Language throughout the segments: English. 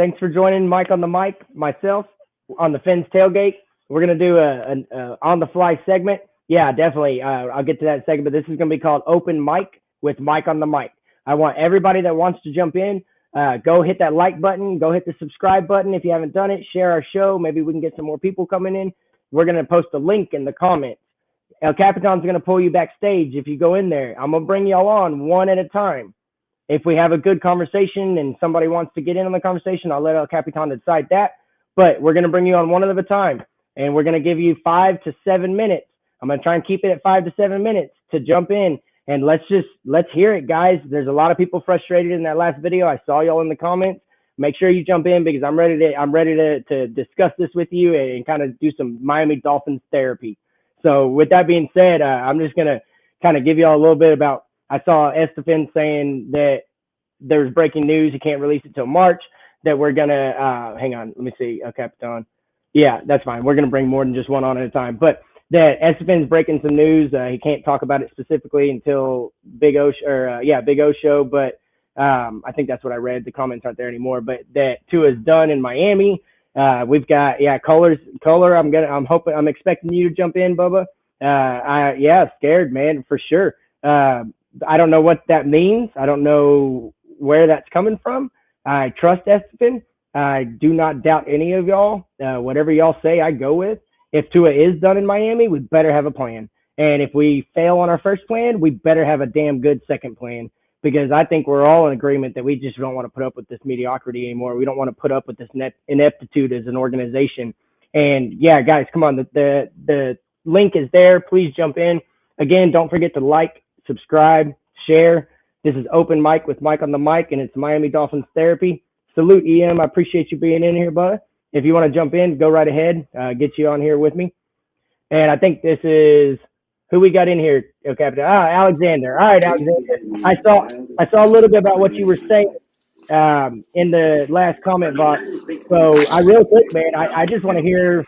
Thanks for joining Mike on the mic, myself on the Fins tailgate. We're gonna do a on the fly segment. Yeah, definitely. I'll get to that second, but this is gonna be called Open Mic with Mike on the mic. I want everybody that wants to jump in, go hit that like button, go hit the subscribe button if you haven't done it. Share our show. Maybe we can get some more people coming in. We're gonna post a link in the comments. El Capitan's gonna pull you backstage if you go in there. I'm gonna bring y'all on one at a time. If we have a good conversation and somebody wants to get in on the conversation, I'll let El Capitan decide that. But we're going to bring you on one at a time, and we're going to give you 5 to 7 minutes. I'm going to try and keep it at 5 to 7 minutes to jump in, and let's hear it, guys. There's a lot of people frustrated in that last video. I saw y'all in the comments. Make sure you jump in because I'm ready to discuss this with you and kind of do some Miami Dolphins therapy. So with that being said, I'm just going to kind of give y'all a little bit about. I saw Estefan saying that there's breaking news. He can't release it till March. That we're gonna hang on. Let me see. Capitan. Yeah, that's fine. We're gonna bring more than just one on at a time. But that Estefan's breaking some news. He can't talk about it specifically until Big O show. But I think that's what I read. The comments aren't there anymore. But that Tua's done in Miami. We've got Kohler. I'm expecting you to jump in, Bubba. Scared, man, for sure. I don't know what that means. I don't know where that's coming from. I trust Estefan. I do not doubt any of y'all. Whatever y'all say, I go with. If Tua is done in Miami, we better have a plan. And if we fail on our first plan, we better have a damn good second plan because I think we're all in agreement that we just don't want to put up with this mediocrity anymore. We don't want to put up with this ineptitude as an organization. And yeah, guys, come on. The link is there. Please jump in. Again, don't forget to like, subscribe, share. This is Open Mic with Mike on the mic, and it's Miami Dolphins therapy. Salute, EM. I appreciate you being in here, bud. If you want to jump in, go right ahead. Get you on here with me. And I think this is who we got in here. Okay, Alexander. All right, Alexander. I saw a little bit about what you were saying in the last comment box. So real quick, man, I just want to hear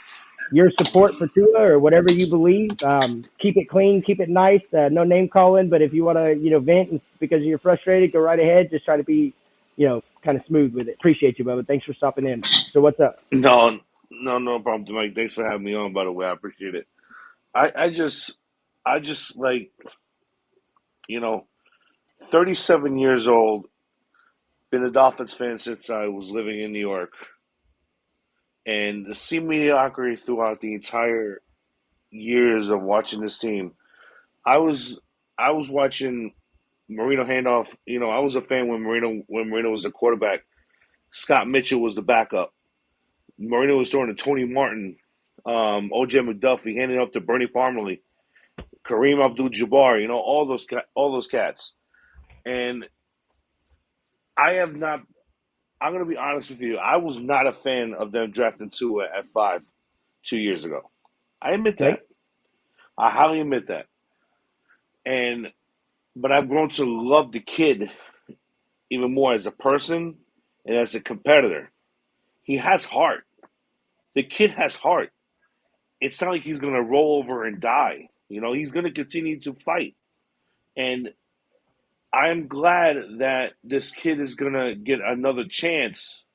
your support for Tua or whatever you believe. Keep it clean, keep it nice. No name calling, but if you want to, vent because you're frustrated, go right ahead. Just try to be, kind of smooth with it. Appreciate you, Bubba. Thanks for stopping in. So what's up? No problem, Mike. Thanks for having me on. By the way, I appreciate it. I just like 37 years old. Been a Dolphins fan since I was living in New York. And to see mediocrity throughout the entire years of watching this team, I was watching Marino handoff. I was a fan when Marino was the quarterback. Scott Mitchell was the backup. Marino was throwing to Tony Martin, O.J. McDuffie, handing off to Bernie Parmalee, Kareem Abdul-Jabbar. All those cats. And I have not. I'm going to be honest with you. I was not a fan of them drafting Tua at 5 2 years ago. I admit that. I highly admit that. But I've grown to love the kid even more as a person and as a competitor. He has heart. The kid has heart. It's not like he's going to roll over and die. He's going to continue to fight. And I'm glad that this kid is going to get another chance,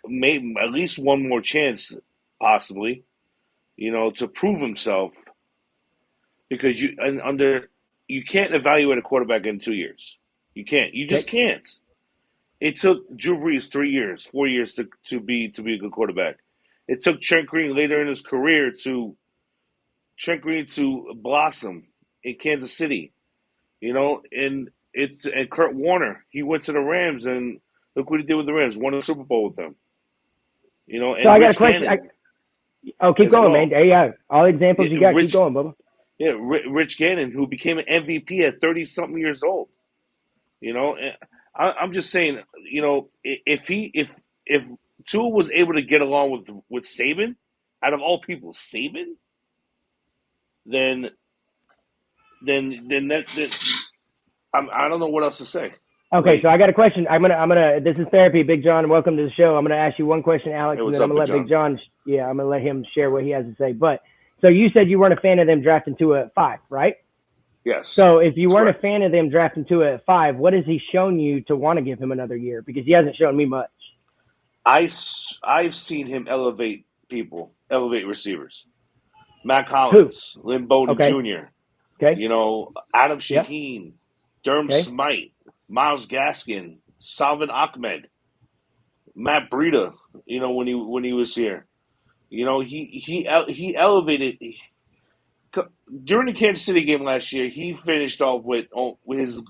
maybe at least one more chance, possibly, to prove himself. Because you can't evaluate a quarterback in 2 years. You can't. You just can't. It took Drew Brees 3 years, 4 years to be a good quarterback. It took Trent Green later in his career to blossom in Kansas City. And Kurt Warner, he went to the Rams and look what he did with the Rams, won a Super Bowl with them. And so I got a question. Keep going, man. Yeah, all examples you got. Keep going, Bubba. Yeah, Rich Gannon, who became an MVP at 30-something years old. And I'm just saying, if Tua was able to get along with Saban, out of all people, Saban, then I don't know what else to say. Okay, so I got a question. I'm gonna. This is therapy, Big John. Welcome to the show. I'm gonna ask you one question, Alex, and then I'm gonna let Big John. Yeah, I'm gonna let him share what he has to say. But so you said you weren't a fan of them drafting Tua at 5, right? Yes. So if you weren't a fan of them drafting Tua at 5, what has he shown you to want to give him another year? Because he hasn't shown me much. I've seen him elevate people, elevate receivers. Matt Who? Collins, Lynn Bowden Okay. Jr., Okay. Adam Yep. Shaheen, Durham Okay. Smythe, Miles Gaskin, Salvin Ahmed, Matt Breida, when he was here. He elevated during the Kansas City game last year. He finished off with his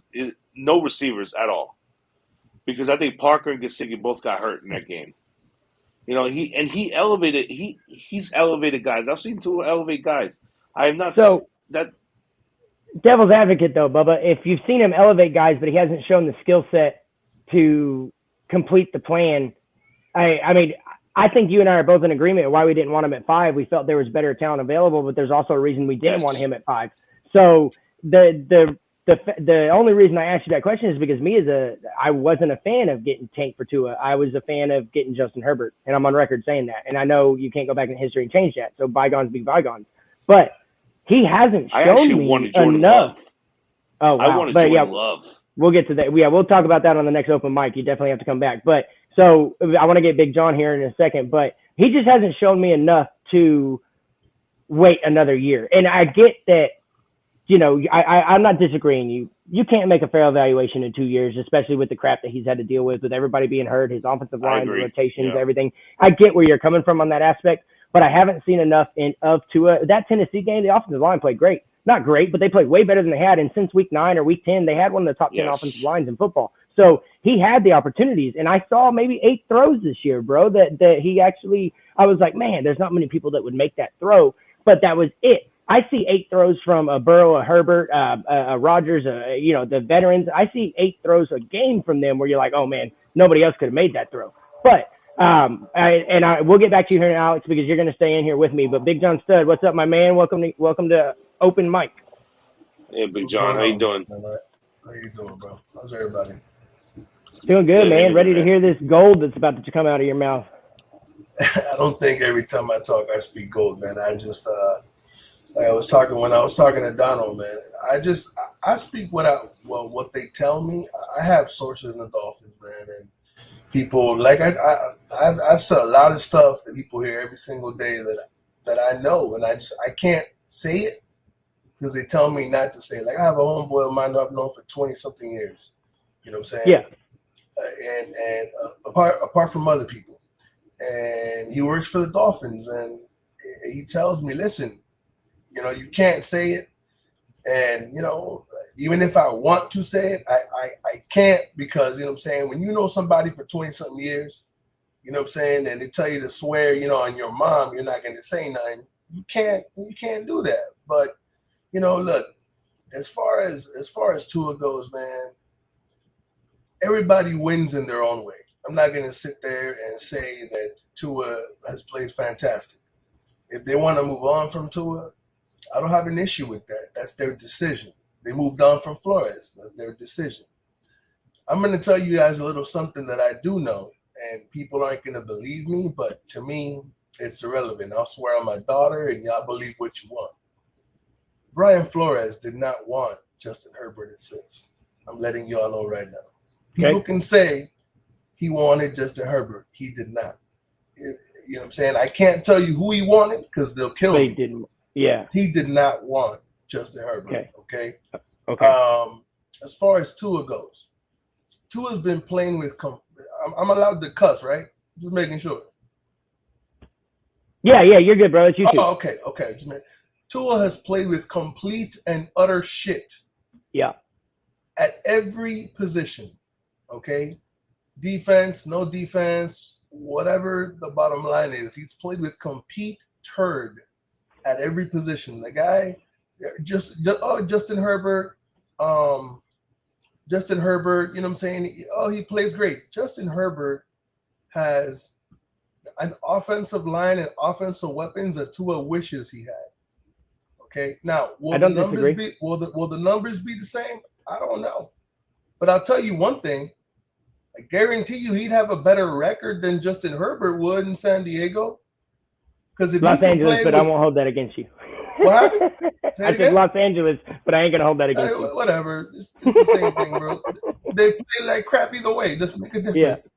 no receivers at all because I think Parker and Gesicki both got hurt in that game. He elevated he's elevated guys. I've seen Tua elevate guys. I have not So that devil's advocate though, Bubba, if you've seen him elevate guys, but he hasn't shown the skill set to complete the plan, I mean, I think you and I are both in agreement why we didn't want him at 5. We felt there was better talent available, but there's also a reason we didn't want him at 5. So the only reason I asked you that question is because I wasn't a fan of getting Tank for Tua. I was a fan of getting Justin Herbert, and I'm on record saying that. And I know you can't go back in history and change that. So bygones be bygones. But he hasn't shown me enough. Oh wow! I wanted Jordan Love. We'll get to that. Yeah, we'll talk about that on the next open mic. You definitely have to come back. But so I want to get Big John here in a second, but he just hasn't shown me enough to wait another year. And I get that, I'm not disagreeing. You can't make a fair evaluation in 2 years, especially with the crap that he's had to deal with everybody being hurt, his offensive line, the rotations, everything. I get where you're coming from on that aspect, but I haven't seen enough of Tua. That Tennessee game, the offensive line played great. Not great, but they played way better than they had. And since week 9 or week 10, they had one of the top 10 offensive lines in football. So he had the opportunities. And I saw maybe 8 throws this year, bro, that he actually, I was like, man, there's not many people that would make that throw. But that was it. I see 8 throws from a Burrow, a Herbert, a Rodgers, the veterans. I see 8 throws a game from them where you're like, oh, man, nobody else could have made that throw. But we'll get back to you here, Alex, because you're going to stay in here with me. But Big John Stud, what's up, my man? Welcome to Open Mic. Hey, Big John, how you doing? How you doing, bro? How's everybody? Doing good, man. Ready to hear this gold that's about to come out of your mouth. I don't think every time I talk, I speak gold, man. I just, when I was talking to Donald, man, I speak what they tell me. I have sources in the Dolphins, man, and people like I've said a lot of stuff that people hear every single day that I know, and I can't say it because they tell me not to say it. Like I have a homeboy of mine that I've known for 20-something years. You know what I'm saying? Yeah. And apart from other people, and he works for the Dolphins, and he tells me, listen, you can't say it, and even if I want to say it, I can't because what I'm saying, when you know somebody for 20-something years, what I'm saying, and they tell you to swear, on your mom, you're not going to say nothing. You can't do that. But look, as far as Tua goes, man, everybody wins in their own way. I'm not going to sit there and say that Tua has played fantastic. If they want to move on from Tua, I don't have an issue with that. That's their decision. They moved on from Flores. That's their decision. I'm going to tell you guys a little something that I do know, and people aren't going to believe me, but to me, it's irrelevant. I'll swear on my daughter, and y'all believe what you want. Brian Flores did not want Justin Herbert at 6. I'm letting y'all know right now. People can say he wanted Justin Herbert. He did not. You know what I'm saying? I can't tell you who he wanted because they'll kill me. Didn't. Yeah. He did not want Justin Herbert. Okay. As far as Tua goes, Tua's been playing with. I'm allowed to cuss, right? Just making sure. Yeah, you're good, bro. It's you too. Oh, okay. Tua has played with complete and utter shit. Yeah. At every position. Okay. Defense, no defense, whatever the bottom line is, he's played with complete turd at every position. The guy, Justin Herbert, you know what I'm saying? Oh, he plays great. Justin Herbert has an offensive line and offensive weapons that Tua wishes he had. Okay. Now, will the numbers be the same? I don't know. But I'll tell you one thing. I guarantee you he'd have a better record than Justin Herbert would in San Diego. Because if Los Angeles, but I won't hold that against you. What happened? I said Los Angeles, but I ain't gonna hold that against you. Whatever. It's the same thing, bro. They play like crap either way. Doesn't make a difference.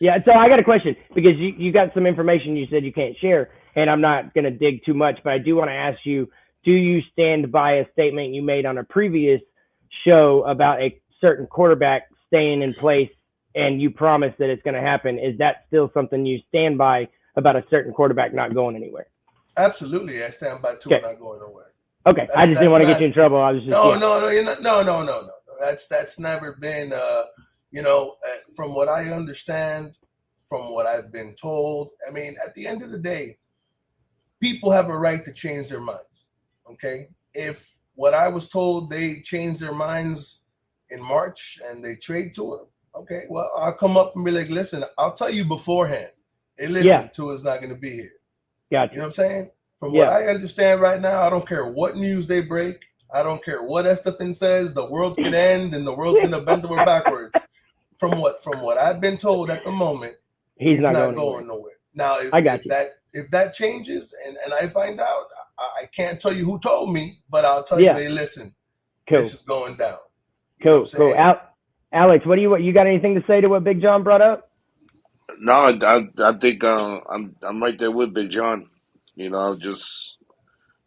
Yeah, so I got a question because you got some information you said you can't share, and I'm not going to dig too much, but I do want to ask you, do you stand by a statement you made on a previous show about a certain quarterback staying in place and you promised that it's going to happen? Is that still something you stand by about a certain quarterback not going anywhere? Absolutely, I stand by Tua not going nowhere. Okay, I just didn't want to get you in trouble. I was just no. That's never been. From what I understand, from what I've been told, I mean, at the end of the day, people have a right to change their minds. Okay, if what I was told they changed their minds in March and they trade Tua, okay, well, I'll come up and be like, listen, I'll tell you beforehand. Hey, listen, Tua's not going to be here. Gotcha. You know what I'm saying? From what I understand right now, I don't care what news they break. I don't care what Estefan says. The world could end and the world's going to bend over backwards. From what I've been told at the moment, he's not going nowhere. Now, if that changes and I find out, I can't tell you who told me, but I'll tell you, hey, listen, this is going down. Cool. Alex, what you got anything to say to what Big John brought up? No, I think I'm right there with Big John. Just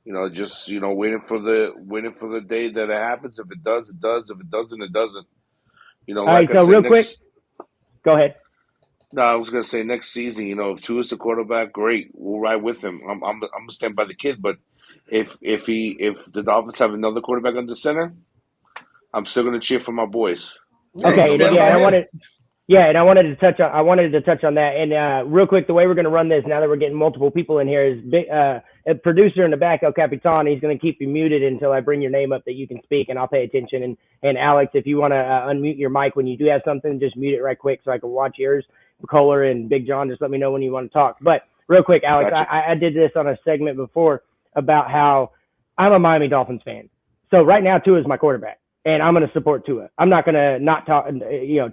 waiting for the day that it happens. If it does, it does. If it doesn't, it doesn't. All right. So real quick, go ahead. No, I was gonna say next season. If Tua's the quarterback, great. We'll ride with him. I'm gonna stand by the kid. But if the Dolphins have another quarterback under center, I'm still gonna cheer for my boys. Okay. And I wanted to touch on that. And real quick, the way we're going to run this now that we're getting multiple people in here is a producer in the back, El Capitan. He's going to keep you muted until I bring your name up that you can speak, and I'll pay attention. And Alex, if you want to unmute your mic when you do have something, just mute it right quick so I can watch yours. Kohler and Big John, just let me know when you want to talk. But real quick, Alex, gotcha. I did this on a segment before about how I'm a Miami Dolphins fan. So right now, Tua is my quarterback. And I'm going to support Tua. I'm not going to not talk,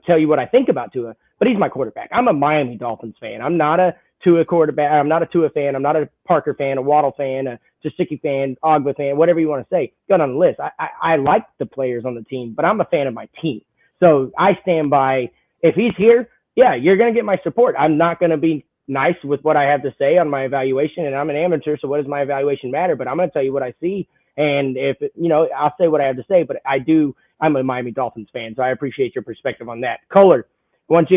tell you what I think about Tua, but he's my quarterback. I'm a Miami Dolphins fan. I'm not a Tua quarterback. I'm not a Tua fan. I'm not a Parker fan, a Waddle fan, a Gesicki fan, Ogba fan, whatever you want to say. Got on the list. I like the players on the team, but I'm a fan of my team. So I stand by, if he's here, you're going to get my support. I'm not going to be nice with what I have to say on my evaluation, and I'm an amateur, so what does my evaluation matter? But I'm going to tell you what I see. And if, I'll say what I have to say, but I'm a Miami Dolphins fan, so I appreciate your perspective on that. Kohler, thank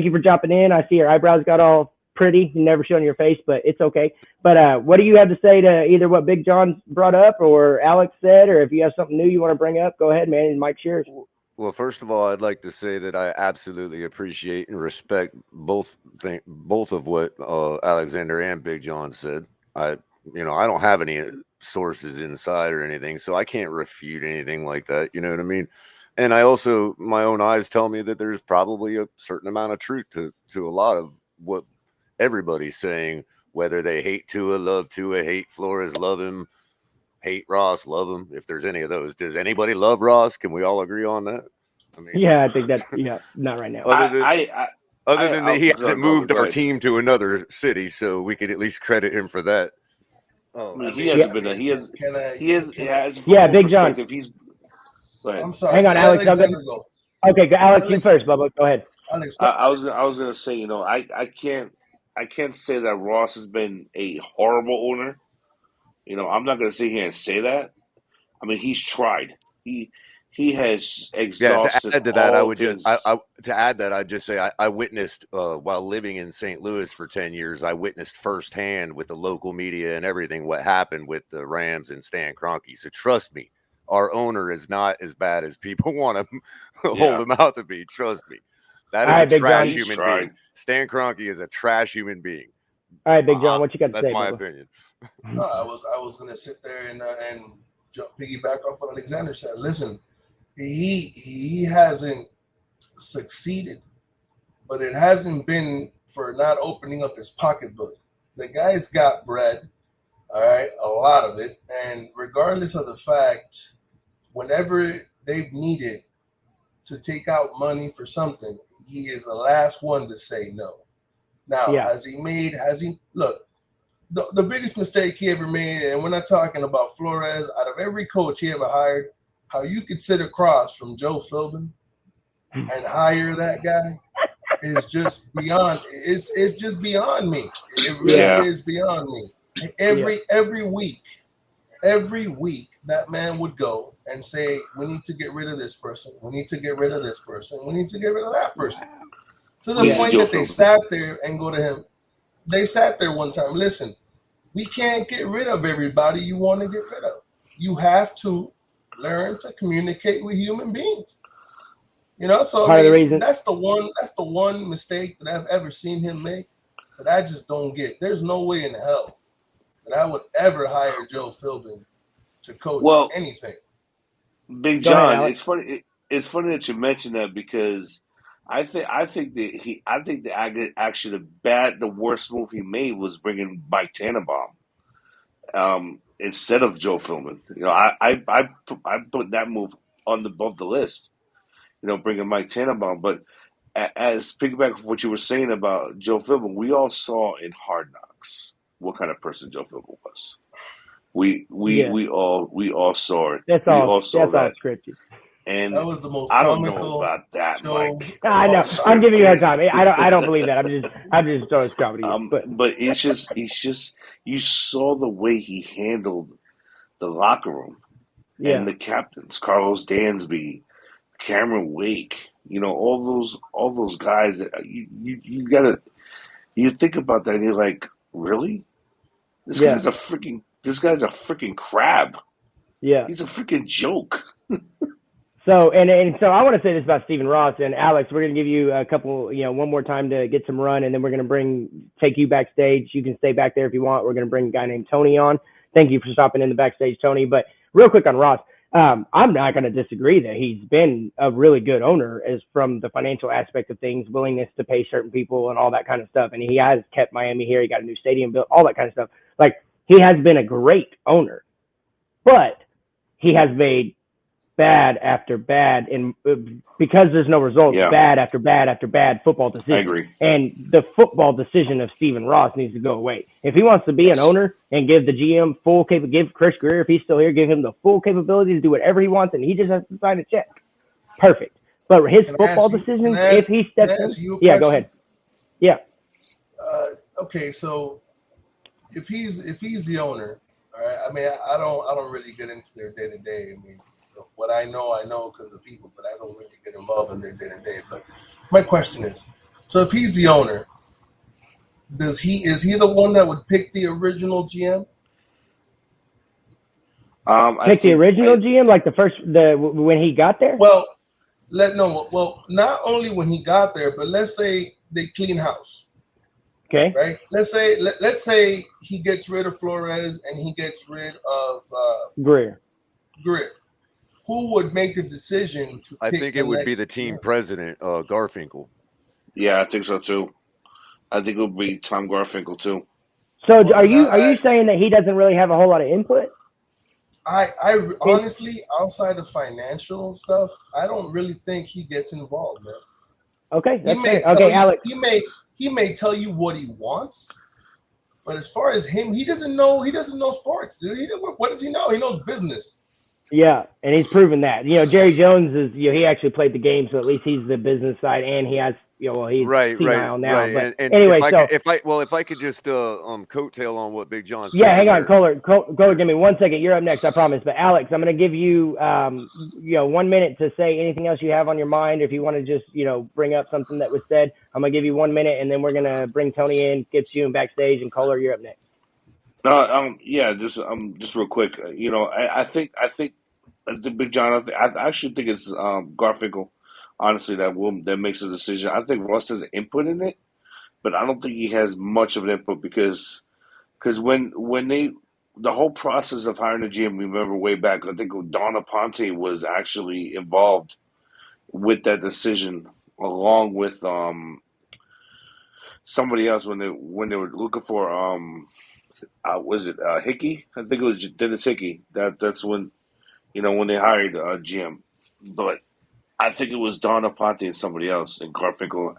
you for jumping in. I see your eyebrows got all pretty. You never shown your face, but it's okay. But what do you have to say to either what Big John brought up or Alex said, or if you have something new you want to bring up, go ahead, man, and Mike's yours. Well, first of all, I'd like to say that I absolutely appreciate and respect both of what Alexander and Big John said. I don't have any sources inside or anything, so I can't refute anything like that. You know what I mean? And I also, my own eyes tell me that there's probably a certain amount of truth to a lot of what everybody's saying, whether they hate Tua, love Tua, hate Flores, love him, hate Ross, love him. If there's any of those, does anybody love Ross? Can we all agree on that? I mean, I think that's not right now. Other than he hasn't moved our team to another city, so we could at least credit him for that. He has been. He has. Big John. I'm sorry. Hang on, Alex. Go. Okay, Alex, you first, Bubba. Go ahead. Alex, I was gonna say, I can't say that Ross has been a horrible owner. I'm not gonna sit here and say that. I mean, he's tried. He has exhausted. To add to that, I'd just say I witnessed while living in St. Louis for 10 years. I witnessed firsthand with the local media and everything what happened with the Rams and Stan Kroenke. So trust me, our owner is not as bad as people want to hold him out to be. Trust me, that is a trash human being. Stan Kroenke is a trash human being. All right, Big John, what you got to say? That's my opinion. No, I was gonna sit there and piggyback off what Alexander said. Listen. He hasn't succeeded, but it hasn't been for not opening up his pocketbook. The guy's got bread, all right, a lot of it, and regardless of the fact, whenever they've needed to take out money for something, he is the last one to say no. Now, look, the biggest mistake he ever made, and we're not talking about Flores, out of every coach he ever hired, how you could sit across from Joe Philbin and hire that guy is just beyond. It's just beyond me. It really Yeah. is beyond me. Every week that man would go and say, "We need to get rid of this person. We need to get rid of this person. We need to get rid of that person." To the This is point Joe that they Philbin. sat there and go to him. They sat there one time. Listen, we can't get rid of everybody you want to get rid of. You have to learn to communicate with human beings. You know, so Part I of the mean, reason- that's the one mistake that I've ever seen him make that I just don't get. There's no way in hell that I would ever hire Joe Philbin to coach Well, anything. Big Go ahead, John, Alex. it's funny. It's funny that you mentioned that because I think that actually the worst move he made was bringing Mike Tannenbaum instead of Joe Philbin. You know, I put that move on above the list. You know, bringing Mike Tannenbaum, but as piggyback of what you were saying about Joe Philbin, we all saw in Hard Knocks what kind of person Joe Philbin was. We all saw it. That's We all. all That's saw all that. scripted. And That was the most I don't know comical about that, show. Mike. I know. of all I'm giving you a time. hard time. I don't believe that. I'm just throwing comedy. But But it's just you saw the way he handled the locker room yeah, and the captains, Carlos Dansby, Cameron Wake, you know, all those guys that you gotta you think about that and you're like, really? This Yeah. guy's a freaking crab. yeah. He's a freaking joke. So and so I want to say this about Stephen Ross and Alex. We're going to give you a couple, one more time to get some run, and then we're going to take you backstage. You can stay back there if you want. We're going to bring a guy named Tony on. Thank you for stopping in the backstage, Tony. But real quick on Ross, I'm not going to disagree that he's been a really good owner as from the financial aspect of things, willingness to pay certain people and all that kind of stuff. And he has kept Miami here. He got a new stadium built, all that kind of stuff. Like, he has been a great owner, but he has made bad after bad, and because there's no results, Yeah. bad after bad after bad football decisions. I agree. And the football decision of Stephen Ross needs to go away. If he wants to be an owner and give the GM give Chris Greer, if he's still here, give him the full capability to do whatever he wants, and he just has to sign a check. Perfect. But his Can I football ask you- decisions, can I ask- if he steps can I ask in, you a yeah, go question? ahead. Yeah, Okay, so if he's the owner, all right. I mean, I don't really get into their day to day. I mean, what I know because of people, but I don't really get involved in their day to day. But my question is, so if he's the owner, is he the one that would pick the original GM? pick the original GM, like when he got there. Well, not only when he got there, but let's say they clean house. Okay. Right. Let's say he gets rid of Flores and he gets rid of Greer. Who would make the decision to? I pick think the it would be next the team GM? president, Garfinkel. Yeah, I think so too. I think it would be Tom Garfinkel too. So Well, are you saying that he doesn't really have a whole lot of input? I honestly, outside of financial stuff, I don't really think he gets involved, man. Okay, He that's may fair. tell Okay, you, Alex. he may tell you what he wants, but as far as him, he doesn't know sports, dude. What does he know? He knows business. Yeah, and he's proven that. Jerry Jones is, he actually played the game, so at least he's the business side, and he has, he's senile now. But And anyway, if I could just coattail on what Big John said. Yeah, hang on, Kohler, give me 1 second. You're up next, I promise. But Alex, I'm going to give you, 1 minute to say anything else you have on your mind. If you want to just, bring up something that was said, I'm going to give you 1 minute, and then we're going to bring Tony in, get you in backstage, and Kohler, you're up next. Just real quick. I think Big John. I actually think it's Garfinkel. Honestly, that makes a decision. I think Ross has input in it, but I don't think he has much of an input because when the whole process of hiring a GM, remember way back, I think Don Aponte was actually involved with that decision along with somebody else when they were looking for was it Hickey? I think it was Dennis Hickey. That's when when they hired GM, but I think it was Don Aponte and somebody else and Garfinkel.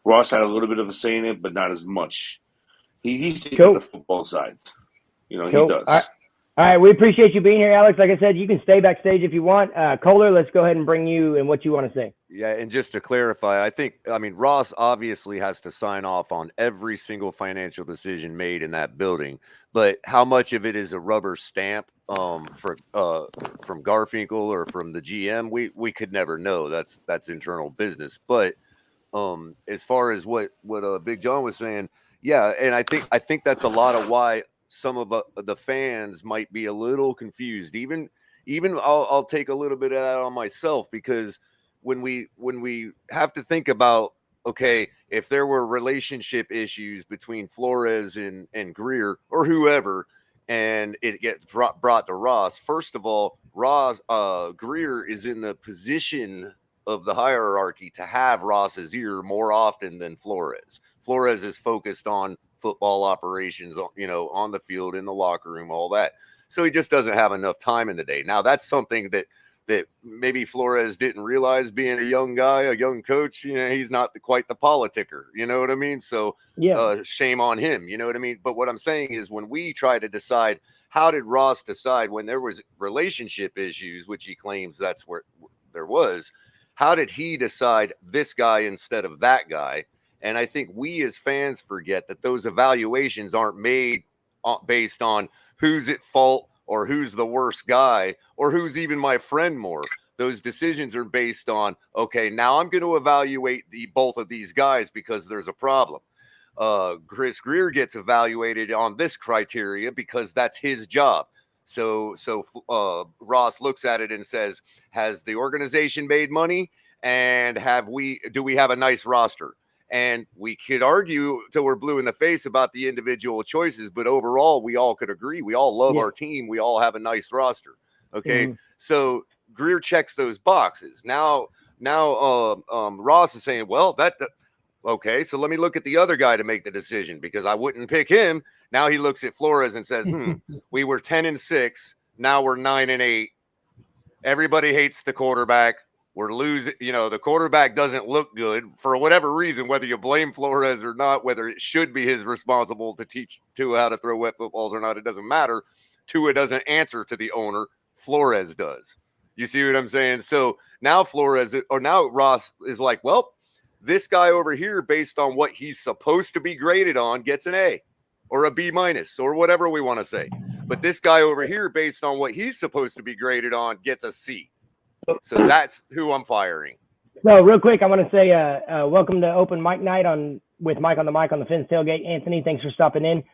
Ross had a little bit of a say in it, but not as much. He's into Cool. the football side. He Cool. does. All All right, we appreciate you being here, Alex. Like I said, you can stay backstage if you want. Kohler, let's go ahead and bring you and what you want to say. Yeah, and just to clarify, I mean, Ross obviously has to sign off on every single financial decision made in that building, but how much of it is a rubber stamp from Garfinkel or from the GM, we could never know. That's internal business. But as far as what Big John was saying, yeah, and I think that's a lot of why some of the fans might be a little confused. Even I'll take a little bit of that on myself, because when we have to think about, okay, if there were relationship issues between Flores and Greer or whoever, and it gets brought to Ross, first of all, Greer is in the position of the hierarchy to have Ross's ear more often than Flores. Flores is focused on football operations, on the field, in the locker room, all that. So he just doesn't have enough time in the day. Now, that's something that maybe Flores didn't realize, being a young guy, a young coach. He's not quite the politicker, you know what I mean? So shame on him, you know what I mean? But what I'm saying is, when we try to decide, how did Ross decide when there was relationship issues, which he claims that's where there was, how did he decide this guy instead of that guy? And I think we as fans forget that those evaluations aren't made based on who's at fault or who's the worst guy or who's even my friend more. Those decisions are based on, okay, now I'm going to evaluate both of these guys because there's a problem. Chris Greer gets evaluated on this criteria because that's his job. So Ross looks at it and says, has the organization made money? And do we have a nice roster? And we could argue till we're blue in the face about the individual choices, but overall, we all could agree. We all love our team. We all have a nice roster. Okay. So Greer checks those boxes. Now Ross is saying, well, okay, so let me look at the other guy to make the decision, because I wouldn't pick him. Now he looks at Flores and says, we were 10-6. Now we're 9-8. Everybody hates the quarterback. We're losing, the quarterback doesn't look good for whatever reason, whether you blame Flores or not, whether it should be his responsible to teach Tua how to throw wet footballs or not, it doesn't matter. Tua doesn't answer to the owner. Flores does. You see what I'm saying? So now Ross is like, well, this guy over here, based on what he's supposed to be graded on, gets an A or a B- or whatever we want to say. But this guy over here, based on what he's supposed to be graded on, gets a C. So that's who I'm firing. So real quick, I want to say welcome to Open Mic Night with Mike on the Mic on the Fins Tailgate. Anthony, thanks for stopping in.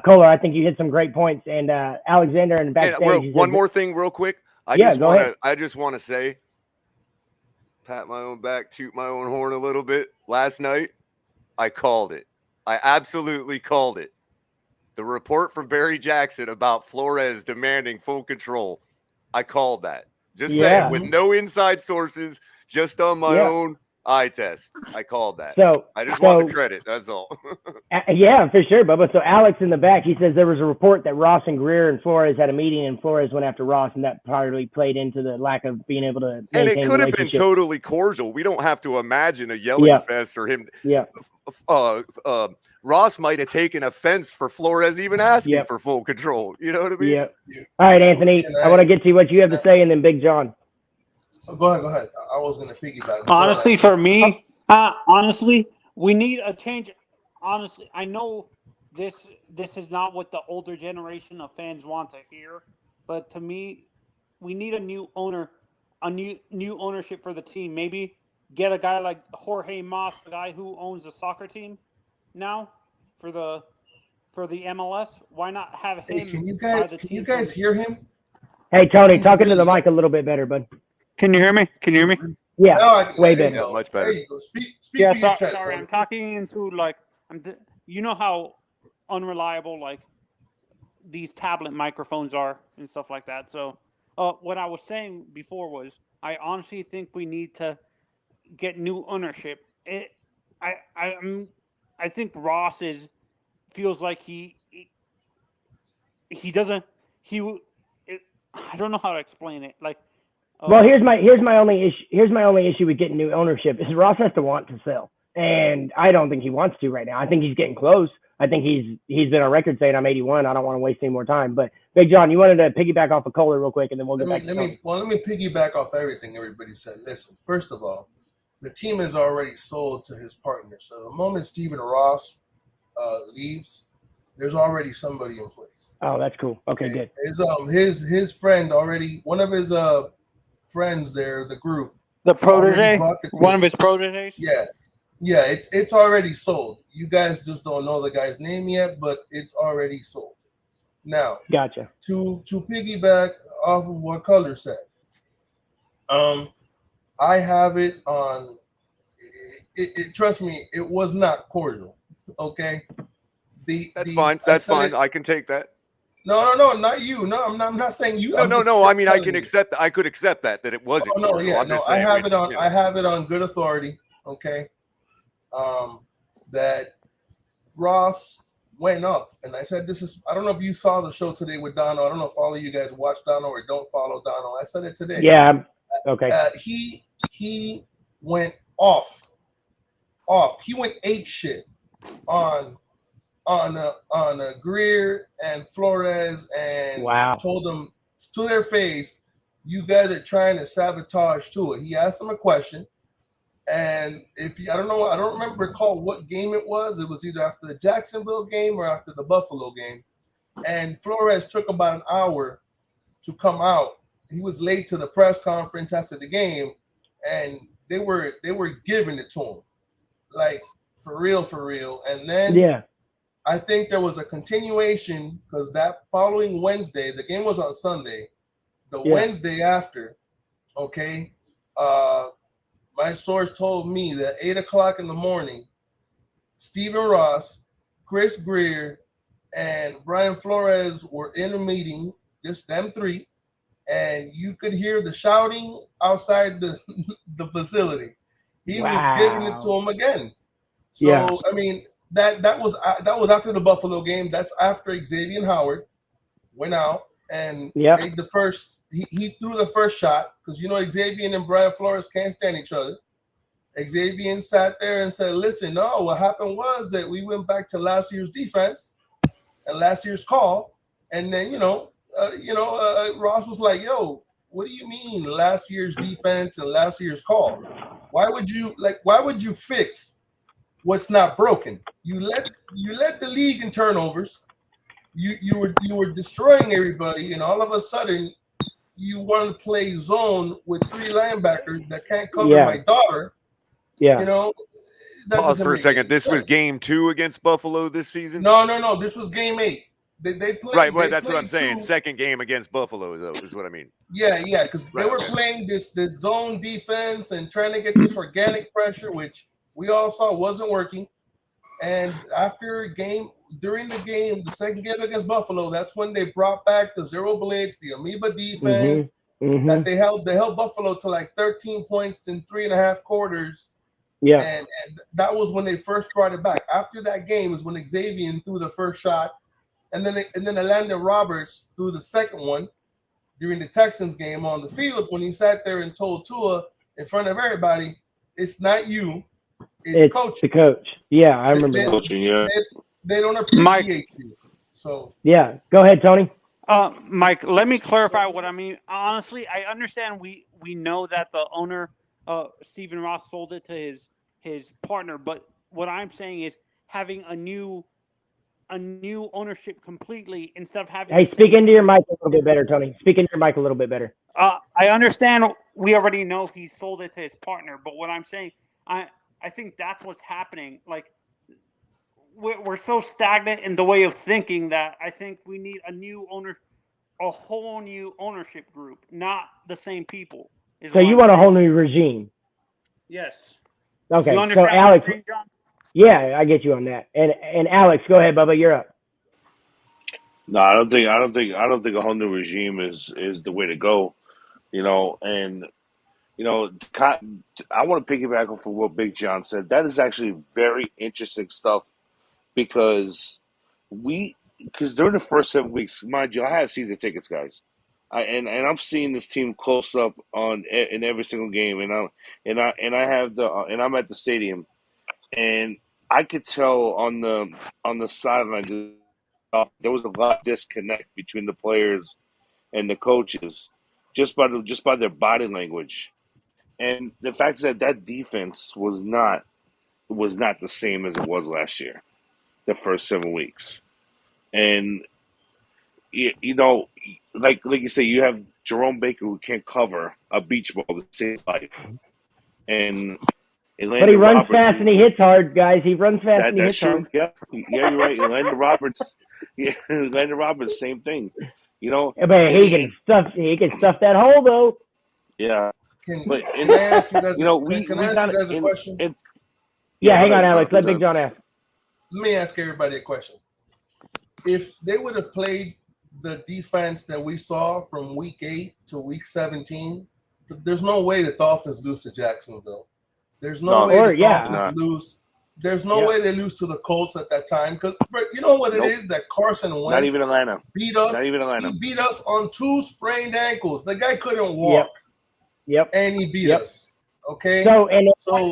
Kohler, I think you hit some great points. And Alexander and backstage. One more thing real quick. I just want to say, pat my own back, toot my own horn a little bit. Last night, I called it. I absolutely called it. The report from Barry Jackson about Flores demanding full control, I called that. Just saying, with no inside sources, just on my own eye test. I called that. So I just want the credit. That's all. Yeah, for sure, Bubba. So Alex in the back, he says there was a report that Ross and Greer and Flores had a meeting, and Flores went after Ross, and that probably played into the lack of being able to maintain. And it could have been totally cordial. We don't have to imagine a yelling fest or him. Yeah. Ross might have taken offense for Flores even asking for full control. You know what I mean? Yeah. All right, Anthony. I want to get to what you have to say, and then Big John. Go ahead. I was going to piggyback. Honestly, for me, we need a change. Honestly, I know this is not what the older generation of fans want to hear, but to me, we need a new owner, a new ownership for the team. Maybe get a guy like Jorge Mas, the guy who owns the soccer team now for the MLS. Why not have him? Hey, can you guys hear him? Hey, Tony, talking to the mic a little bit better, bud. Can you hear me? Yeah, way better. Much better. There you go. Speak Yeah, for your chest, sorry. Tony. I'm talking into you know how unreliable these tablet microphones are and stuff like that. So, what I was saying before was, I honestly think we need to get new ownership. I think Ross feels like he doesn't. I don't know how to explain it. Well, here's my only issue. Here's my only issue with getting new ownership is Ross has to want to sell, and I don't think he wants to right now. I think he's getting close. I think he's been on record saying I'm 81. I don't want to waste any more time. But Big John, you wanted to piggyback off of Kohler real quick, and then we'll get back to Tony. Let me piggyback off everything everybody said. Listen, first of all, the team is already sold to his partner. So the moment Stephen Ross leaves, there's already somebody in place. Oh, that's cool. Okay, good. His friend already, one of his friends there, the group, The protege, bought the one team. of his proteges. Yeah, it's already sold. You guys just don't know the guy's name yet, but it's already sold. Now, Gotcha. to piggyback off of what Color said, I have it on. Trust me, it was not cordial. Okay, That's fine. That's fine. I can take that. No, not you. No, I'm not saying you. No. I mean, I can accept that. I could accept that it wasn't. Oh, no, cordial. yeah, I'm no. just I saying, have it on. you know. I have it on good authority. Okay, that Ross went up, and I said this is. I don't know if you saw the show today with Dono. I don't know if all of you guys watch Dono or don't follow Dono. I said it today. Yeah. Okay. He went off. He went ape shit on Greer and Flores, and Wow. told them to their face, you guys are trying to sabotage Tua. He asked them a question, and I don't recall what game it was. It was either after the Jacksonville game or after the Buffalo game, and Flores took about an hour to come out. He was late to the press conference after the game, and they were giving it to him, like for real. And then I think there was a continuation because that following Wednesday, the game was on Sunday. The Wednesday after, okay, my source told me that 8 o'clock in the morning, Stephen Ross, Chris Greer, and Brian Flores were in a meeting, just them three, and you could hear the shouting outside the facility. He was giving it to him again. So I mean, that was after the Buffalo game. That's after Xavier Howard went out and made the first. He threw the first shot because Xavier and Brian Flores can't stand each other. Xavier sat there and said, "Listen, no. What happened was that we went back to last year's defense and last year's call, and then Ross was like, yo, what do you mean last year's defense and last year's call? Why would you fix what's not broken? You led the league in turnovers. You were destroying everybody, and all of a sudden you want to play zone with three linebackers that can't cover my daughter. Pause for a second. This was game 2 against Buffalo this season? No. This was game 8. They played. Right, well, that's what I'm saying. Second game against Buffalo, though, is what I mean. Yeah, because they were playing this zone defense and trying to get this organic pressure, which we all saw wasn't working. And during the game, the second game against Buffalo, that's when they brought back the zero blitz, the amoeba defense, that they held Buffalo to like 13 points in 3.5 quarters. Yeah, and that was when they first brought it back. After that game is when Xavier threw the first shot, and then Elandon Roberts threw the second one during the Texans game on the field when he sat there and told Tua in front of everybody, "It's not you, it's coaching." The coach. Yeah, I remember that. Coaching, yeah. They don't appreciate you. So yeah, go ahead, Tony. Mike, let me clarify what I mean. Honestly, I understand we know that the owner, Stephen Ross, sold it to his partner, but what I'm saying is having a new ownership completely instead of having. Hey, speak into your mic a little bit better, Tony. Speak into your mic a little bit better. I understand we already know he sold it to his partner, but what I'm saying, I think that's what's happening. Like we're so stagnant in the way of thinking that I think we need a whole new ownership group, not the same people. So you want a whole new regime? Yes. Okay. You understand so Alex, what I'm saying, John? Yeah, I get you on that. And Alex, go ahead, Bubba. You're up. No, I don't think a whole new regime is the way to go. And I want to piggyback off of what Big John said. That is actually very interesting stuff because during the first 7 weeks, mind you, I had season tickets, guys. And I'm seeing this team close up in every single game, and I'm at the stadium, and I could tell on the sideline there was a lot of disconnect between the players and the coaches just by their body language. And the fact is that defense was not the same as it was last year, the first 7 weeks. And you know, like you say, you have Jerome Baker who can't cover a beach ball to save his life, and But he runs fast and he hits hard, guys. He runs fast and he hits true. hard. Yeah, you're right. Landon Roberts, same thing. You know, But he can stuff that hole though. Yeah. Can But I ask you guys? you know, we can I ask got you guys a question? Yeah, hang on, Alex. Let Big John ask. Let me ask everybody a question. If they would have played the defense that we saw from week 8 to week 17, there's no way the Dolphins lose to Jacksonville. There's no way the Dolphins lose. There's no way they lose to the Colts at that time because you know what it is that Carson Wentz not even Atlanta beat us. Not even Atlanta. He beat us on 2 sprained ankles. The guy couldn't walk. Yep. And he beat us. Okay. So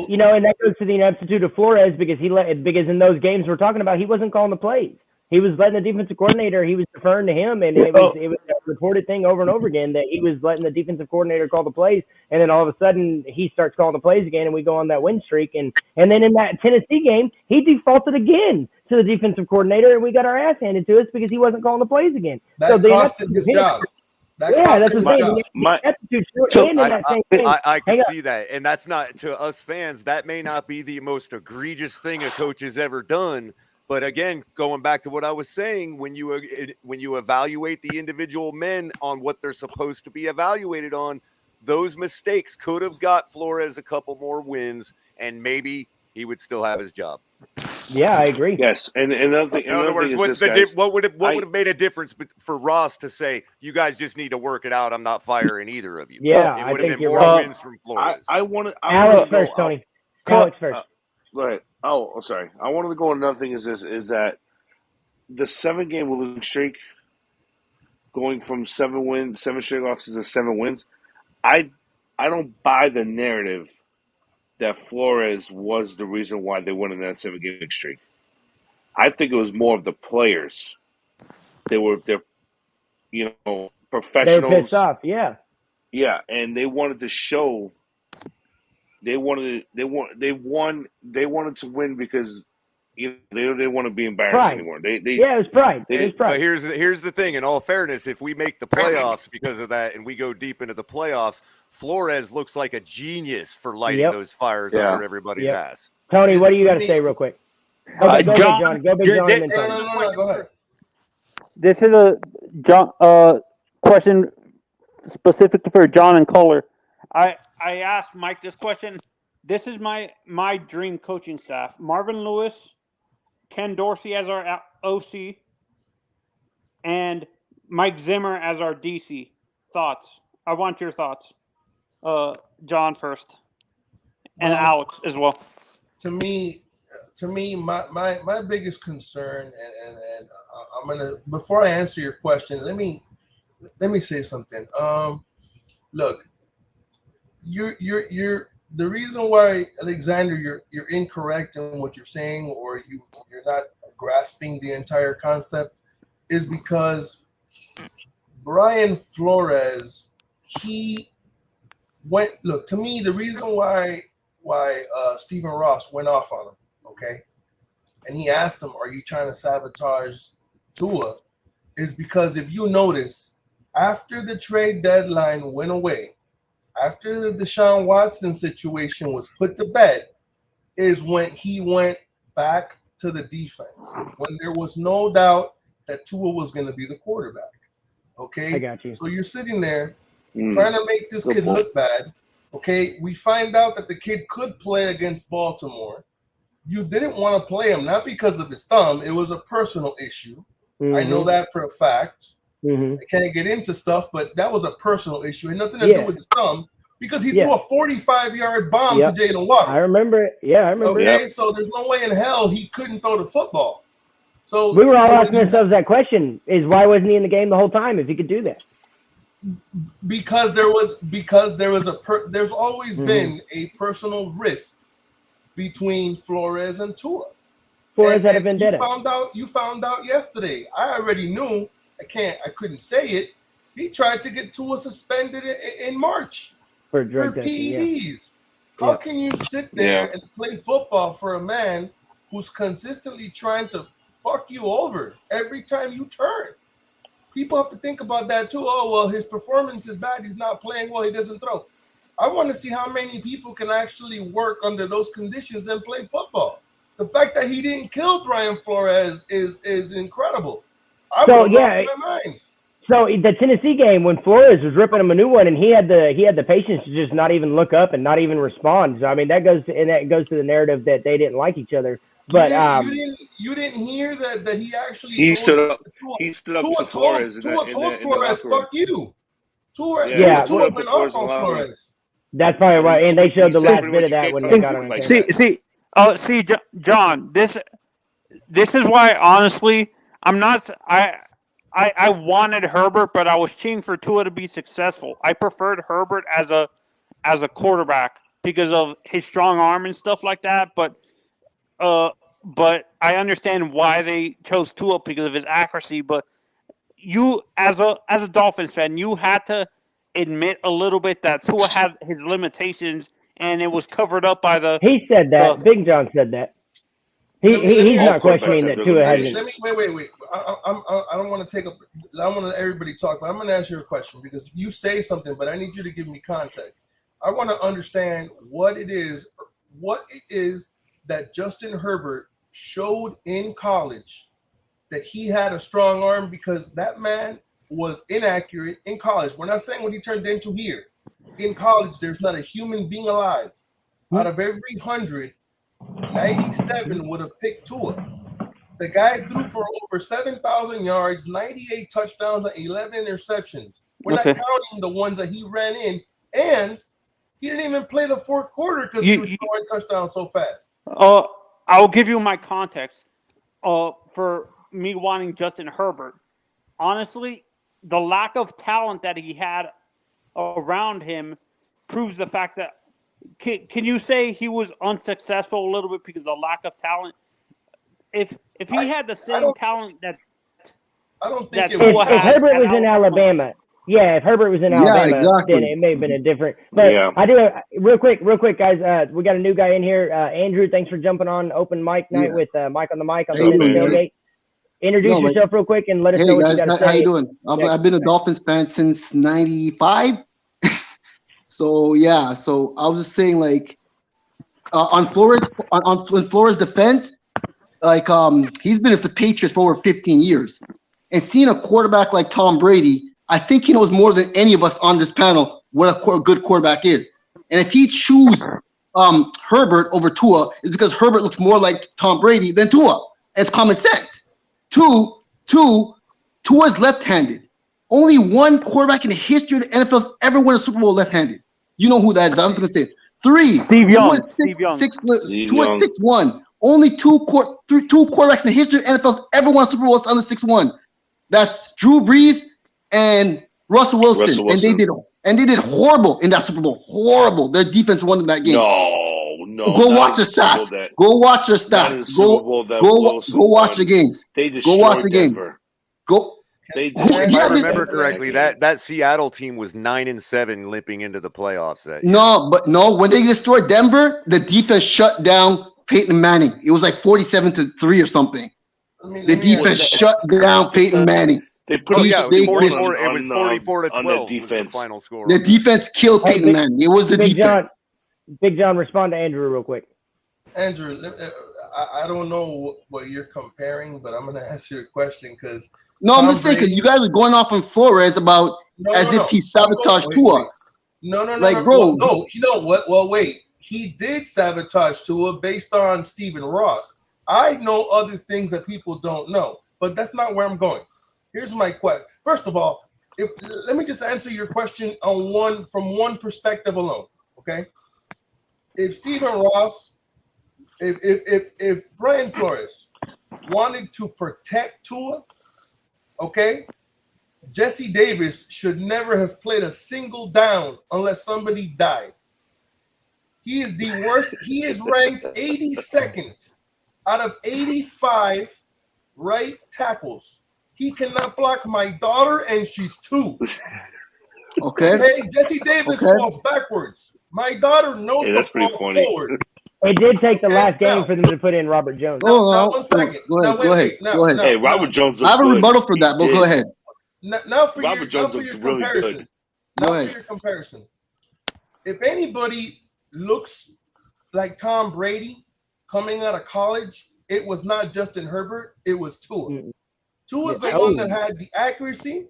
you know, and that goes to the ineptitude of Flores because because in those games we're talking about, he wasn't calling the plays. He was letting the defensive coordinator. He was deferring to him, and it was a reported thing over and over again that he was letting the defensive coordinator call the plays, and then all of a sudden he starts calling the plays again, and we go on that win streak, and then in that Tennessee game he defaulted again to the defensive coordinator, and we got our ass handed to us because he wasn't calling the plays again. That cost him his job. That's the thing. I can see that, and that's not to us fans. That may not be the most egregious thing a coach has ever done. But again, going back to what I was saying, when you evaluate the individual men on what they're supposed to be evaluated on, those mistakes could have got Flores a couple more wins, and maybe he would still have his job. Yeah, I agree. Yes, and another thing. In other words, what would have made a difference for Ross to say, "You guys just need to work it out. I'm not firing either of you." Yeah, it would have been more wins from Flores. I wanted Alex first, Tony. Alex first. Right. Oh, sorry. I wanted to go on another thing is that the 7-game losing streak going from 7 straight losses to 7 wins, I don't buy the narrative that Flores was the reason why they won in that 7-game streak. I think it was more of the players. They're professionals. They were pissed off, yeah. Yeah, and they wanted to show they wanted to win because they didn't want to be embarrassed anymore. It was pride. It was pride. But here's the thing. In all fairness, if we make the playoffs because of that, and we go deep into the playoffs, Flores looks like a genius for lighting those fires under everybody's ass. Tony, what do you got to say, real quick? Go Big John. Go, ahead. This is a question specifically for John and Kohler. I asked Mike this question. This is my dream coaching staff: Marvin Lewis, Ken Dorsey as our OC, and Mike Zimmer as our DC. Thoughts? I want your thoughts. John first, and Alex as well. To me, my biggest concern, and I'm gonna, before I answer your question, let me say something. Look, you're the reason why, Alexander, you're incorrect in what you're saying, or you're not grasping the entire concept, is because Brian Flores, he went. Look, to me, the reason why Stephen Ross went off on him, okay, and he asked him, "Are you trying to sabotage Tua?" is because if you notice, after the trade deadline went away, after the Deshaun Watson situation was put to bed, is when he went back to the defense, when there was no doubt that Tua was going to be the quarterback. Okay? I got you. So you're sitting there trying to make this kid look bad. Okay? We find out that the kid could play against Baltimore. You didn't want to play him, not because of his thumb. It was a personal issue. Mm-hmm. I know that for a fact. Mm-hmm. I can't get into stuff, but that was a personal issue. It had nothing to do with his thumb because he threw a 45-yard bomb to Jalen Waddle. I remember it. Yeah, I remember it. Okay, so there's no way in hell he couldn't throw the football. So we were all asking ourselves that question: is why wasn't he in the game the whole time if he could do that? Because there's always been a personal rift between Flores and Tua. Flores had a You vendetta. found out yesterday. I already knew. I couldn't say it. He tried to get Tua suspended in March For for drug testing, yeah. PEDs. How Yeah. can you sit there Yeah. and play football for a man who's consistently trying to fuck you over every time you turn? People have to think about that too. Oh, well, his performance is bad. He's not playing well. He doesn't throw. I want to see how many people can actually work under those conditions and play football. The fact that he didn't kill Brian Flores is incredible. I So, would have yeah, lost my mind. So the Tennessee game, when Flores was ripping him a new one, and he had the patience to just not even look up and not even respond. So I mean, that goes to the narrative that they didn't like each other. But You didn't hear that he actually He told stood up. Tua- He stood up Tua to Flores in told the Flores, locker room. fuck you. Tua Yeah, he stood up to went Flores off in the on locker room. Flores. that's probably right. And they showed the He said last pretty bit much of that you when can't they touch got me on the like camera. See, John, this is why honestly I wanted Herbert, but I was cheering for Tua to be successful. I preferred Herbert as a quarterback because of his strong arm and stuff like that. But I understand why they chose Tua because of his accuracy. But you, as a Dolphins fan, you had to admit a little bit that Tua had his limitations, and it was covered up by the. He said that. Big John said that. He's not questioning that Tua hasn't. Let me wait. I don't want to take up. I want to let everybody talk, but I'm going to ask you a question because you say something, but I need you to give me context. I want to understand what it is that Justin Herbert showed in college that he had a strong arm, because that man was inaccurate in college. We're not saying what he turned into here. In college, there's not a human being alive. Out of every 100, 97 would have picked Tua. The guy threw for over 7,000 yards, 98 touchdowns, and 11 interceptions. We're not counting the ones that he ran in, and he didn't even play the fourth quarter because he was scoring touchdowns so fast. I'll give you my context. For me wanting Justin Herbert, honestly, the lack of talent that he had around him proves the fact that. Can you say he was unsuccessful a little bit because of the lack of talent? If he had the same talent that I don't think if Herbert was in Alabama, if Herbert was in Alabama, exactly. then it may have been a different. But I do real quick, guys. We got a new guy in here, Andrew. Thanks for jumping on open mic night with Mike on the mic on the tailgate. Introduce yourself real quick and let us know what you got to say. How you doing? I've been a Dolphins fan since '95. So yeah, so I was just saying, like, on Flores' defense, like he's been with the Patriots for over 15 years, and seeing a quarterback like Tom Brady, I think he knows more than any of us on this panel what a good quarterback is. And if he choose Herbert over Tua, it's because Herbert looks more like Tom Brady than Tua. It's common sense. Tua's left-handed. Only one quarterback in the history of the NFL's ever won a Super Bowl left-handed. You know who that is. I'm going to say it. 3. Steve Young. Tua is 6'1". Only two quarterbacks in the history of the NFL's ever won a Super Bowl under 6'1". That's Drew Brees and Russell Wilson. And they did horrible in that Super Bowl. Horrible. Their defense won in that game. No. Go watch the stats. Go watch your stats. Go watch the games. Go watch the games. Go. If I remember correctly, that Seattle team was 9-7, limping into the playoffs. When they destroyed Denver, the defense shut down Peyton Manning. It was like 47-3 or something. The defense shut down Peyton Manning. They put it was 44-12 on the defense. Was the final score. The defense killed Peyton Manning. It was the defense. Big John, respond to Andrew real quick. Andrew, I don't know what you're comparing, but I'm going to ask you a question because. No, I'm just saying because you guys are going off on Flores about if he sabotaged Tua. No. Bro. No, you know what? Well, wait. He did sabotage Tua based on Stephen Ross. I know other things that people don't know, but that's not where I'm going. Here's my question. First of all, let me just answer your question from one perspective alone. Okay. If Stephen Ross, if Brian Flores wanted to protect Tua, okay, Jesse Davis should never have played a single down unless somebody died. He is the worst. He is ranked 82nd out of 85 right tackles, he cannot block my daughter, and she's 2. Okay. Okay, Jesse Davis Okay. falls backwards. My daughter knows Yeah, to that's pretty fall funny. forward. It did take the Okay, last game now- for them to put in Robert Jones. Now, Oh, now, no. one second. Go ahead. Now, Go wait, ahead. wait. Now, Go ahead. now, Hey, now, Robert Jones I looked have a good. rebuttal for He that, but go did. ahead. now for Robert your, Jones now for your looked really comparison. good. Now Go for ahead. your comparison. If anybody looks like Tom Brady coming out of college, it was not Justin Herbert, it was Tua. Mm. Tua's Yeah. the one that had the accuracy,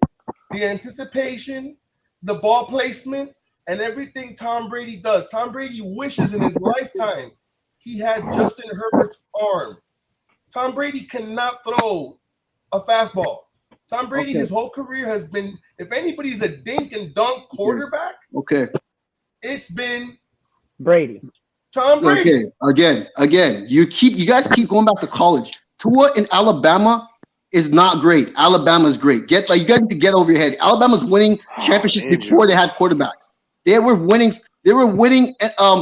the anticipation, the ball placement, and everything Tom Brady does. Tom Brady wishes in his lifetime he had Justin Herbert's arm. Tom Brady cannot throw a fastball. Tom Brady, Okay. his whole career has been, if anybody's a dink and dunk quarterback, Okay. it's been Brady. Tom Brady. Okay. Again. You guys keep going back to college. Tua in Alabama is not great. Alabama is great. You guys need to get over your head. Alabama's winning championships Andrew. before they had quarterbacks. They were winning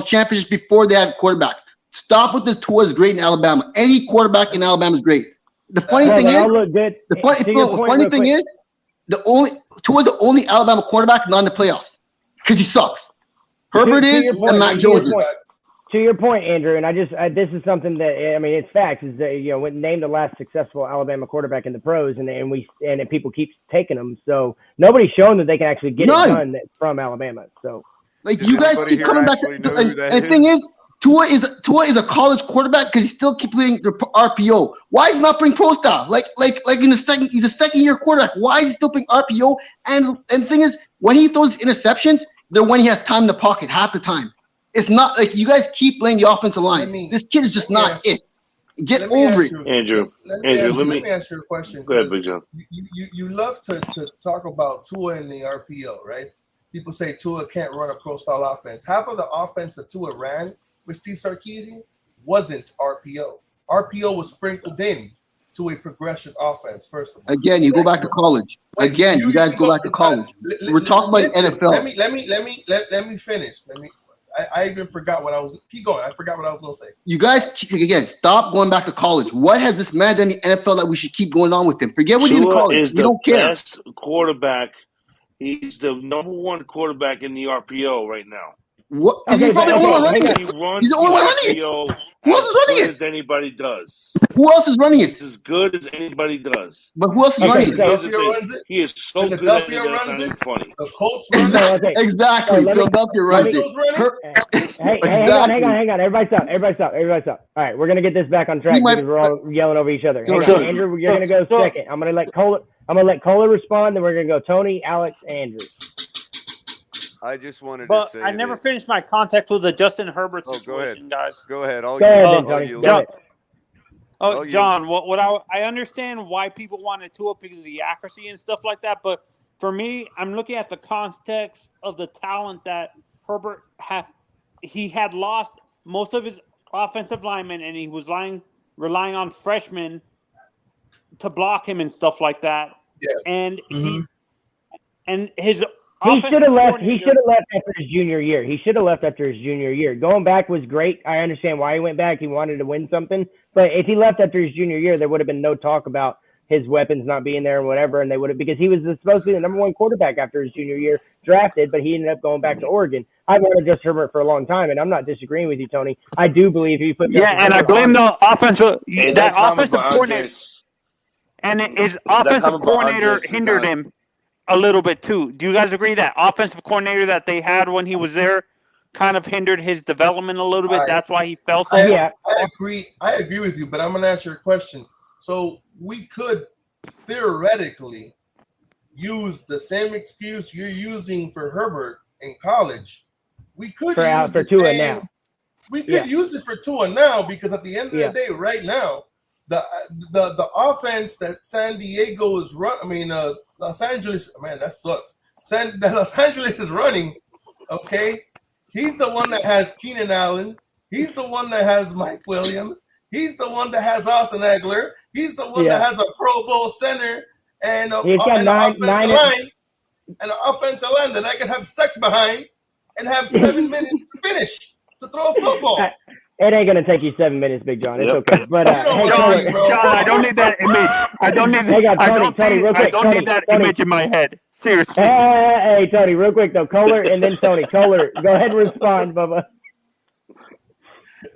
championships before they had quarterbacks. Stop with this. Tua is great in Alabama. Any quarterback in Alabama is great. The funny Well, thing they all is, look good. the funny To your point, real thing quick, is, Tua's the only Alabama quarterback not in the playoffs because he sucks. Herbert to is your and point, Mac to your Jones is. point. To your point, Andrew, and this is something that I mean, it's facts. Is that name the last successful Alabama quarterback in the pros, and people keep taking them. So nobody's shown that they can actually get None. it done that's from Alabama. So Like Does you guys anybody keep here coming back. actually know And who that the is? thing is, Tua is a college quarterback because he's still completing the RPO. Why is he not playing pro style? Like in the second, he's a second year quarterback. Why is he still playing RPO? And the thing is, when he throws interceptions, they're when he has time in the pocket half the time. It's not like you guys keep blaming the offensive line. This kid is just not it. Get over it. Andrew, Let Andrew, me ask you a question. Go ahead, because Big John. You love to talk about Tua and the RPO, right? People say Tua can't run a pro style offense. Half of the offense that Tua ran with Steve Sarkisian wasn't RPO. RPO was sprinkled in to a progression offense. First of all, Again, you go back to college. Again, you guys go back to college. We're talking about NFL. Let me finish. I even forgot what I was. Keep going. I forgot what I was going to say. You guys, again, stop going back to college. What has this man done in the NFL that we should keep going on with him? Forget what he did in Tua college. is We the don't care. best quarterback. He's the number one quarterback in the RPO right now. What? Okay, He's probably the only one running it. He runs He's the only one running it. RPO Who else is as running good it? as anybody does. Who else is running It's it? as good as anybody does. But who else is Okay, running it? so- Here's the Philadelphia thing. runs it. He is so good at it Philadelphia that it's runs not it. even funny. The Colts run it. So, okay. Exactly. So let me- Philadelphia runs let me- it. Eagles run it. Hey, Exactly. hang on. Everybody stop. All right, we're gonna get this back on track He might- because we're all yelling over each other. Hang Sure. on, Andrew, you're gonna go Sure. second. I'm gonna let Kohler respond, then we're gonna go Tony, Alex, Andrew. I just wanted But to say I never that- finished my context with the Justin Herbert Oh, go ahead. situation, guys. Go ahead. I'll Go ahead, yield. then, I'll Tony. yield. Go ahead. Oh, you- John, what I understand why people wanted Tua because of the accuracy and stuff like that, but for me, I'm looking at the context of the talent that Herbert had. He had lost most of his offensive linemen, and he was relying on freshmen to block him and stuff like that. Yeah. And Mhm. his He offensive should have left. He coordinator- should have left after his junior year. Going back was great. I understand why he went back. He wanted to win something. But if he left after his junior year, there would have been no talk about his weapons not being there and whatever. And they would have, because he was supposed to be the number one quarterback after his junior year, drafted, but he ended up going back to Oregon. I've wanted Justin Herbert for a long time, and I'm not disagreeing with you, Tony. I do believe he put. Yeah, and I blame the offensive Hey, that comment offensive by coordinator. Andres- And his that offensive comment by coordinator Andres is hindered not- him a little bit too. Do you guys agree that offensive coordinator that they had when he was there kind of hindered his development a little bit? All right. That's why he fell so. Yeah. I agree with you, but I'm gonna ask you a question. So we could theoretically use the same excuse you're using for Herbert in college. We could use for the Tua same- now. We could Yeah. use it for Tua now because at the end of Yeah. the day, right now, the offense that San Diego is Los Angeles, man, that sucks. That Los Angeles is running, okay? He's the one that has Keenan Allen. He's the one that has Mike Williams. He's the one that has Austin Eckler. He's the one that has a Pro Bowl center and He's got an nine- offensive line that I can have sex behind and have 7 minutes to finish to throw a football. It ain't gonna take you 7 minutes, Big John. It's Yep. okay. But You know hey, what, John, Color, bro. John, I don't need that image. I don't need. hang on, I Tony, don't Tony, think. real I quick, don't Tony, need that Tony. image in my head. Seriously. Hey, Tony, real quick though, Kohler and then Tony. Kohler, go ahead and respond, Bubba.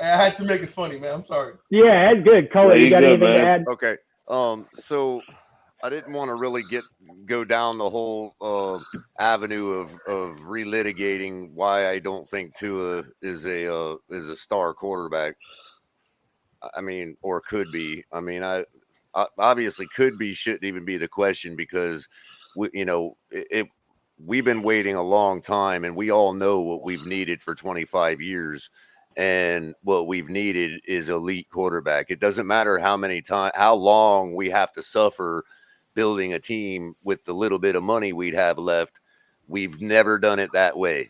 I had to make it funny, man. I'm sorry. Yeah, that's good. Kohler, There you you got go, anything to man. add? Okay. So I didn't want to really go down the whole avenue of relitigating why I don't think Tua is a star quarterback. I mean, or could be. I mean, I obviously could be, shouldn't even be the question, because we've been waiting a long time, and we all know what we've needed for 25 years. And what we've needed is elite quarterback. It doesn't matter how long we have to suffer building a team with the little bit of money we'd have left. We've never done it that way.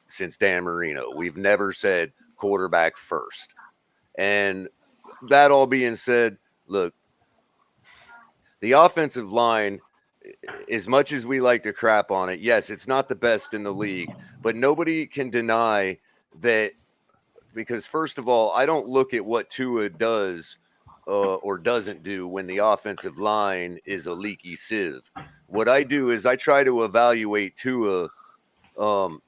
Since Dan Marino, we've never said quarterback first. And that all being said, look, the offensive line, as much as we like to crap on it, yes, it's not the best in the league, but nobody can deny that. Because first of all, I don't look at what Tua does or doesn't do when the offensive line is a leaky sieve. What I do is I try to evaluate Tua on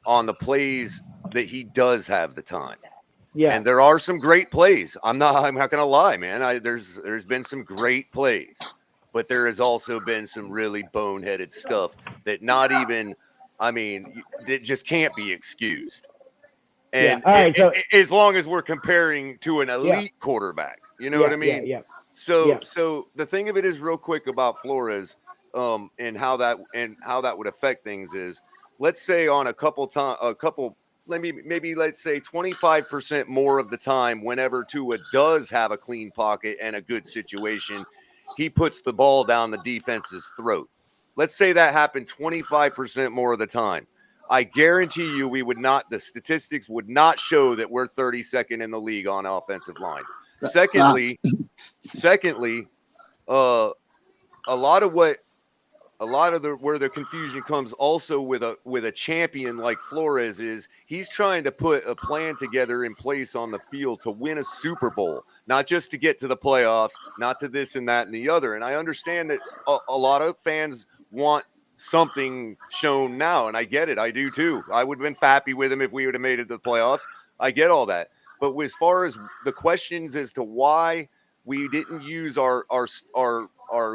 the plays that he does have the time. Yeah. And there are some great plays. I'm not gonna lie, man. There's been some great plays, but there has also been some really boneheaded stuff that that just can't be excused. And all right, so as long as we're comparing to an elite quarterback, you know what I mean? Yeah. So the thing of it is, real quick, about Flores, and how that would affect things is, let's say on maybe let's say 25% more of the time, whenever Tua does have a clean pocket and a good situation, he puts the ball down the defense's throat. Let's say that happened 25% more of the time. I guarantee you the statistics would not show that we're 32nd in the league on offensive line. Secondly, a lot of where the confusion comes also with a champion like Flores is he's trying to put a plan together in place on the field to win a Super Bowl, not just to get to the playoffs, not to this and that and the other. And I understand that a lot of fans want something shown now, and I get it. I do too. I would have been happy with him if we would have made it to the playoffs. I get all that. But as far as the questions as to why we didn't use our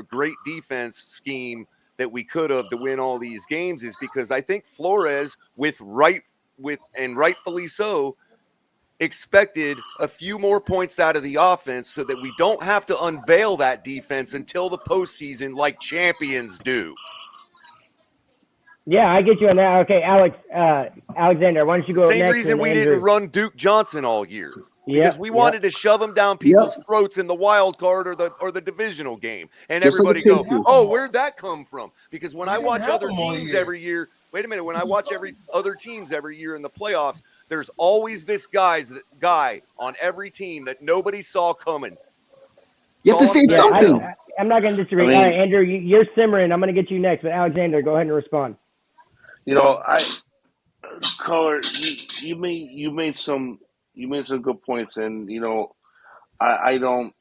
great defense scheme that we could have to win all these games, is because I think Flores, rightfully so, expected a few more points out of the offense so that we don't have to unveil that defense until the postseason like champions do. Yeah, I get you on that. Okay, Alexander, why don't you go Same next? reason we didn't run Duke Johnson all year, because we wanted to shove him down people's throats in the wild card or the divisional game, and Just everybody like go, "Oh, where'd that come from?" Because when I watch other them all teams year. every year, when I watch other teams every year in the playoffs, there's always this guy on every team that nobody saw coming. You have to say something. I'm not going to disagree. All right, Andrew, you're simmering. I'm going to get you next, but Alexander, go ahead and respond. Color, you made some good points, and I don't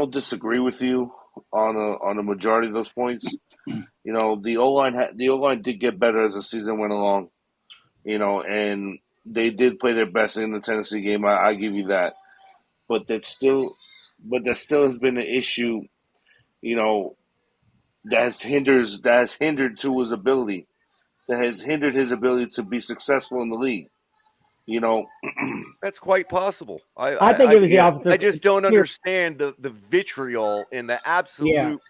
disagree with you on a majority of those points. The O-line did get better as the season went along, and they did play their best in the Tennessee game. I give you that, but that still has been an issue, that has hindered Tua's ability. That has hindered his ability to be successful in the league. That's quite possible. I think it was the opposite. I just don't understand the vitriol and the absolute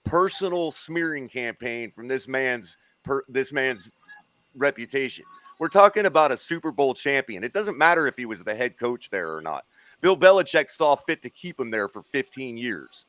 personal smearing campaign from this man's reputation. We're talking about a Super Bowl champion. It doesn't matter if he was the head coach there or not. Bill Belichick saw fit to keep him there for 15 years.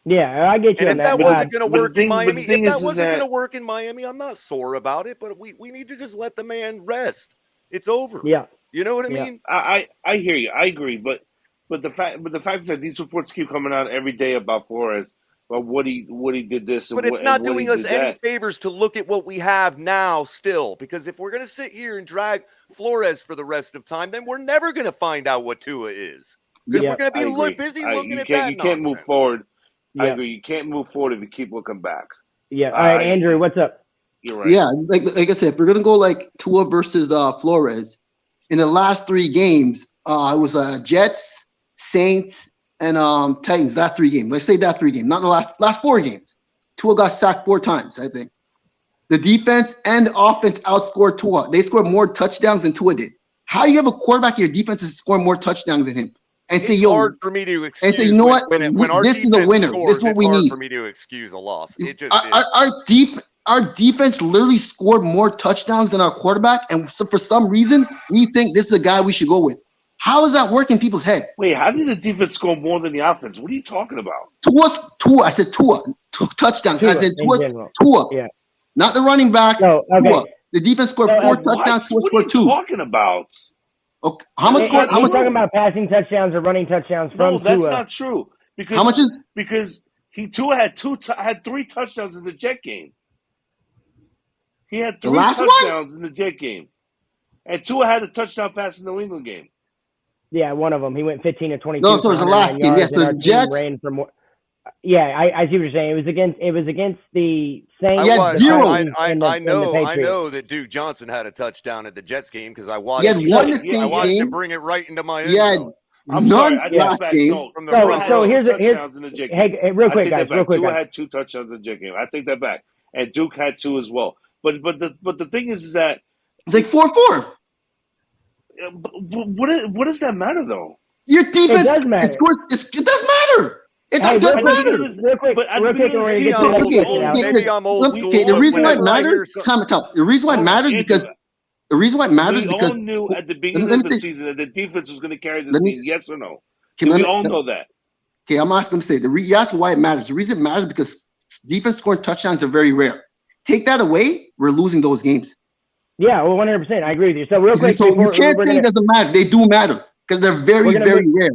Yeah, I get you on And if that. that wasn't going to work in Miami, going to work in Miami, I'm not sore about it. But we need to just let the man rest. It's over. Yeah, you know what I mean. I hear you. I agree. But the fact is that these reports keep coming out every day about Flores. But Woody did this, and But it's and not Woody doing us did any that. favors to look at what we have now still. Because if we're going to sit here and drag Flores for the rest of time, then we're never going to find out what Tua is. Because Yeah, we're going to I be agree. busy looking You at can't that you can't move nonsense. forward. I yeah, agree. You can't move forward if you keep looking back. yeah. All right, Andrew, what's up? You're right. Yeah, like I said, if we're gonna go like Tua versus Flores, in the last 3 games, it was Jets, Saints, and Titans. That 3 games. Let's say that 3 games, not the last 4 games. Tua got sacked 4 times, I think. The defense and the offense outscored Tua. They scored more touchdowns than Tua did. How do you have a quarterback in your defense is scoring more touchdowns than him? And say, It's yo, hard for me to excuse. and say, you know what? When our This is a defense winner. scores, This is what it's we hard need. for me to excuse a loss. It just is. Our defense literally scored more touchdowns than our quarterback, and so for some reason we think this is the guy we should go with. How is that working in people's head? Wait, how did the defense score more than the offense? What are you talking about? Tua. I said Tua. Touchdowns. I said in general. Tua. Yeah. Not the running back. No, okay. Tua. The defense scored So, 4 What? touchdowns. Tua What are scored you 2. talking about? Okay. How much Are scored? you How much? talking about passing touchdowns or running touchdowns from No, that's Tua? not true. Because How much is? because Tua had 3 touchdowns in the Jet game. He had 3 last one? touchdowns in the Jet game, and Tua had a touchdown pass in the New England game. Yeah, one of them. He went 15 to 22. No, so it was the last game. Yards, Yeah, so and our team Jets- ran for more. Yeah, I see what you're saying. It was against the Saints. He had I, zero. Titans, and the I Patriots. know that Duke Johnson had a touchdown at the Jets game because I watched. He had He one did. this Yeah, I watched game. him bring it right into my end He had zone I'm none sorry, I take last that back. game. No, from the So- Tua front had so row. 2 here's touchdowns in the Jet game. Hey, real I quick, take guys. that back. Real quick, Tua guys. had 2 touchdowns in the Jet game. I take that back. And Duke had 2 as well. But the thing is that It's like 4-4. what does that matter though? Your defense. It does matter. It does matter. It Hey, does real At the quick, matter. beginning of the- real quick, but at the real quick, beginning and of we're the gonna get to season, the next we question all out. knew- Maybe I'm old Okay, school. the but reason why it whenever I hear matters, time. The reason why it matters because the reason why it matters we because all knew at the beginning let of me the say- season that the defense was going to carry this let me team. say- Yes or no? okay, Did let we me- all know that? okay, I'm asking them to say you ask why it matters. The reason it matters because defense scoring touchdowns are very rare. Take that away, we're losing those games. Yeah, well, 100%. I agree with you. So real quick, So you before, can't we're say gonna, it doesn't matter. They do matter because they're very, We're gonna very move- rare.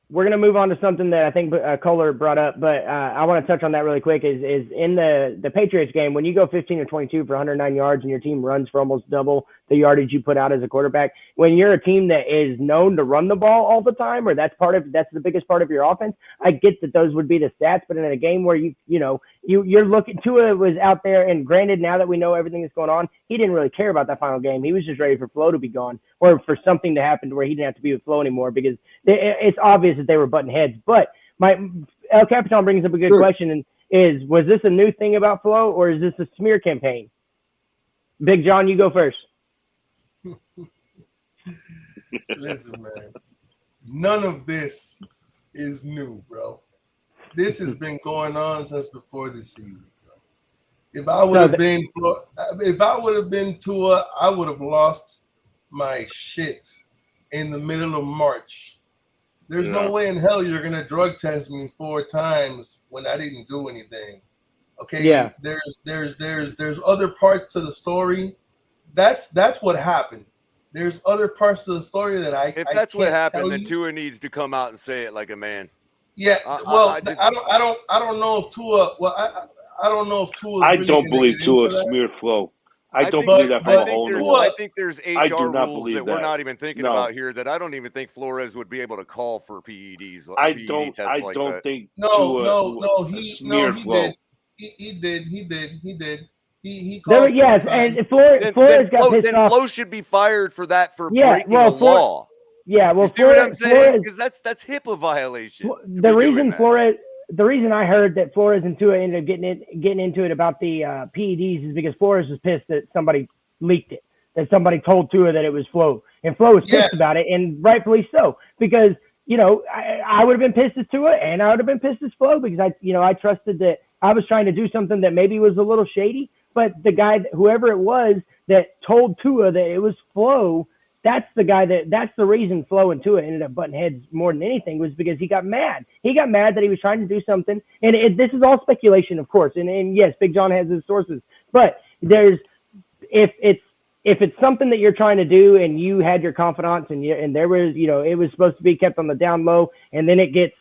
we're going to move on to something that I think Kohler brought up, but I want to touch on that really quick. Is in the Patriots game, when you go 15 or 22 for 109 yards and your team runs for almost double the yardage you put out as a quarterback, when you're a team that is known to run the ball all the time, or that's the biggest part of your offense, I get that those would be the stats. But in a game where you're looking, Tua was out there, and granted, now that we know everything that's going on, he didn't really care about that final game. He was just ready for Flo to be gone, or for something to happen to where he didn't have to be with Flo anymore, because it's obvious that they were butting heads. But El Capitan brings up a good Sure. question, and was this a new thing about Flo, or is this a smear campaign? Big John, you go first. Listen, man. None of this is new, bro. This has been going on since before the season, bro. If I would have been Tua, I would have lost my shit in the middle of March. There's Yeah. no way in hell you're gonna drug test me 4 times when I didn't do anything. Okay. Yeah. There's other parts to the story. That's what happened. There's other parts of the story that If that's what can't happened, tell then you. Tua needs to come out and say it like a man. Yeah, I don't know if Tua. Well, I don't know if Tua. I don't believe Tua smeared Flo. I don't believe that from a whole there's- nother. I think there's I do HR not rules believe that we're that. not even thinking No. about here that I don't even think Flores would be able to call for PEDs. I PED don't. tests I like don't that. think. No, Tua he smeared Flo. did. He did. He There, called yes, 4 times. and Flores got pissed Then off. Flo should be fired for that for Yeah, breaking well, the law. Yeah, well, You see what I'm saying? Flores, Because that's HIPAA violation. to be the doing reason that. the reason I heard that Flores and Tua ended up getting into it about the PEDs is because Flores was pissed that somebody leaked it, that somebody told Tua that it was Flo, and Flo was pissed about it, and rightfully so, because I would have been pissed as Tua, and I would have been pissed as Flo, because I trusted that I was trying to do something that maybe was a little shady, but the guy, whoever it was that told Tua that it was Flo, that's the reason Flo and Tua ended up butting heads more than anything, was because he got mad. He got mad that he was trying to do something. And this is all speculation, of course. And yes, Big John has his sources. But if it's something that you're trying to do and you had your confidants and there was, it was supposed to be kept on the down low, and then it gets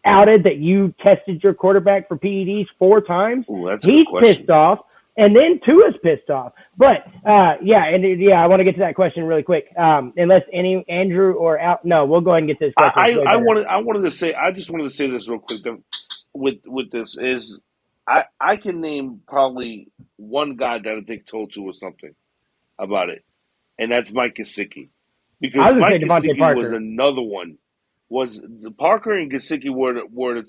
outed that you tested your quarterback for PEDs 4 times. Ooh, that's a He's good question. pissed off, and then Tua's pissed off. But I want to get to that question really quick. Unless any Andrew or Al, no, we'll go ahead and get to this question. I just wanted to say this real quick. With this is, I can name probably one guy that I think told Tua something about it, and that's Mike Gesicki, because Mike Gesicki was another one. Parker and Gesicki were the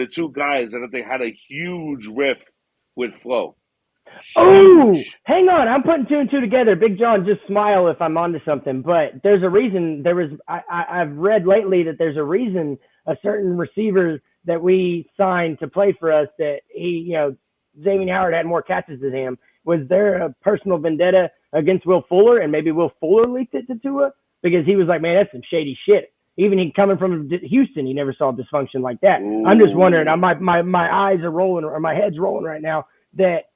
two guys that I think had a huge riff with Flo. Oh, hang on. I'm putting 2 and 2 together. Big John, just smile if I'm onto something. But there's a reason. I've read lately that there's a reason a certain receiver that we signed to play for us that Xavier Howard had more catches than him. Was there a personal vendetta against Will Fuller, and maybe Will Fuller leaked it to Tua? Because he was like, man, that's some shady shit. Even he coming from Houston, he never saw dysfunction like that. Ooh. I'm just wondering, my eyes are rolling, or my head's rolling right now, that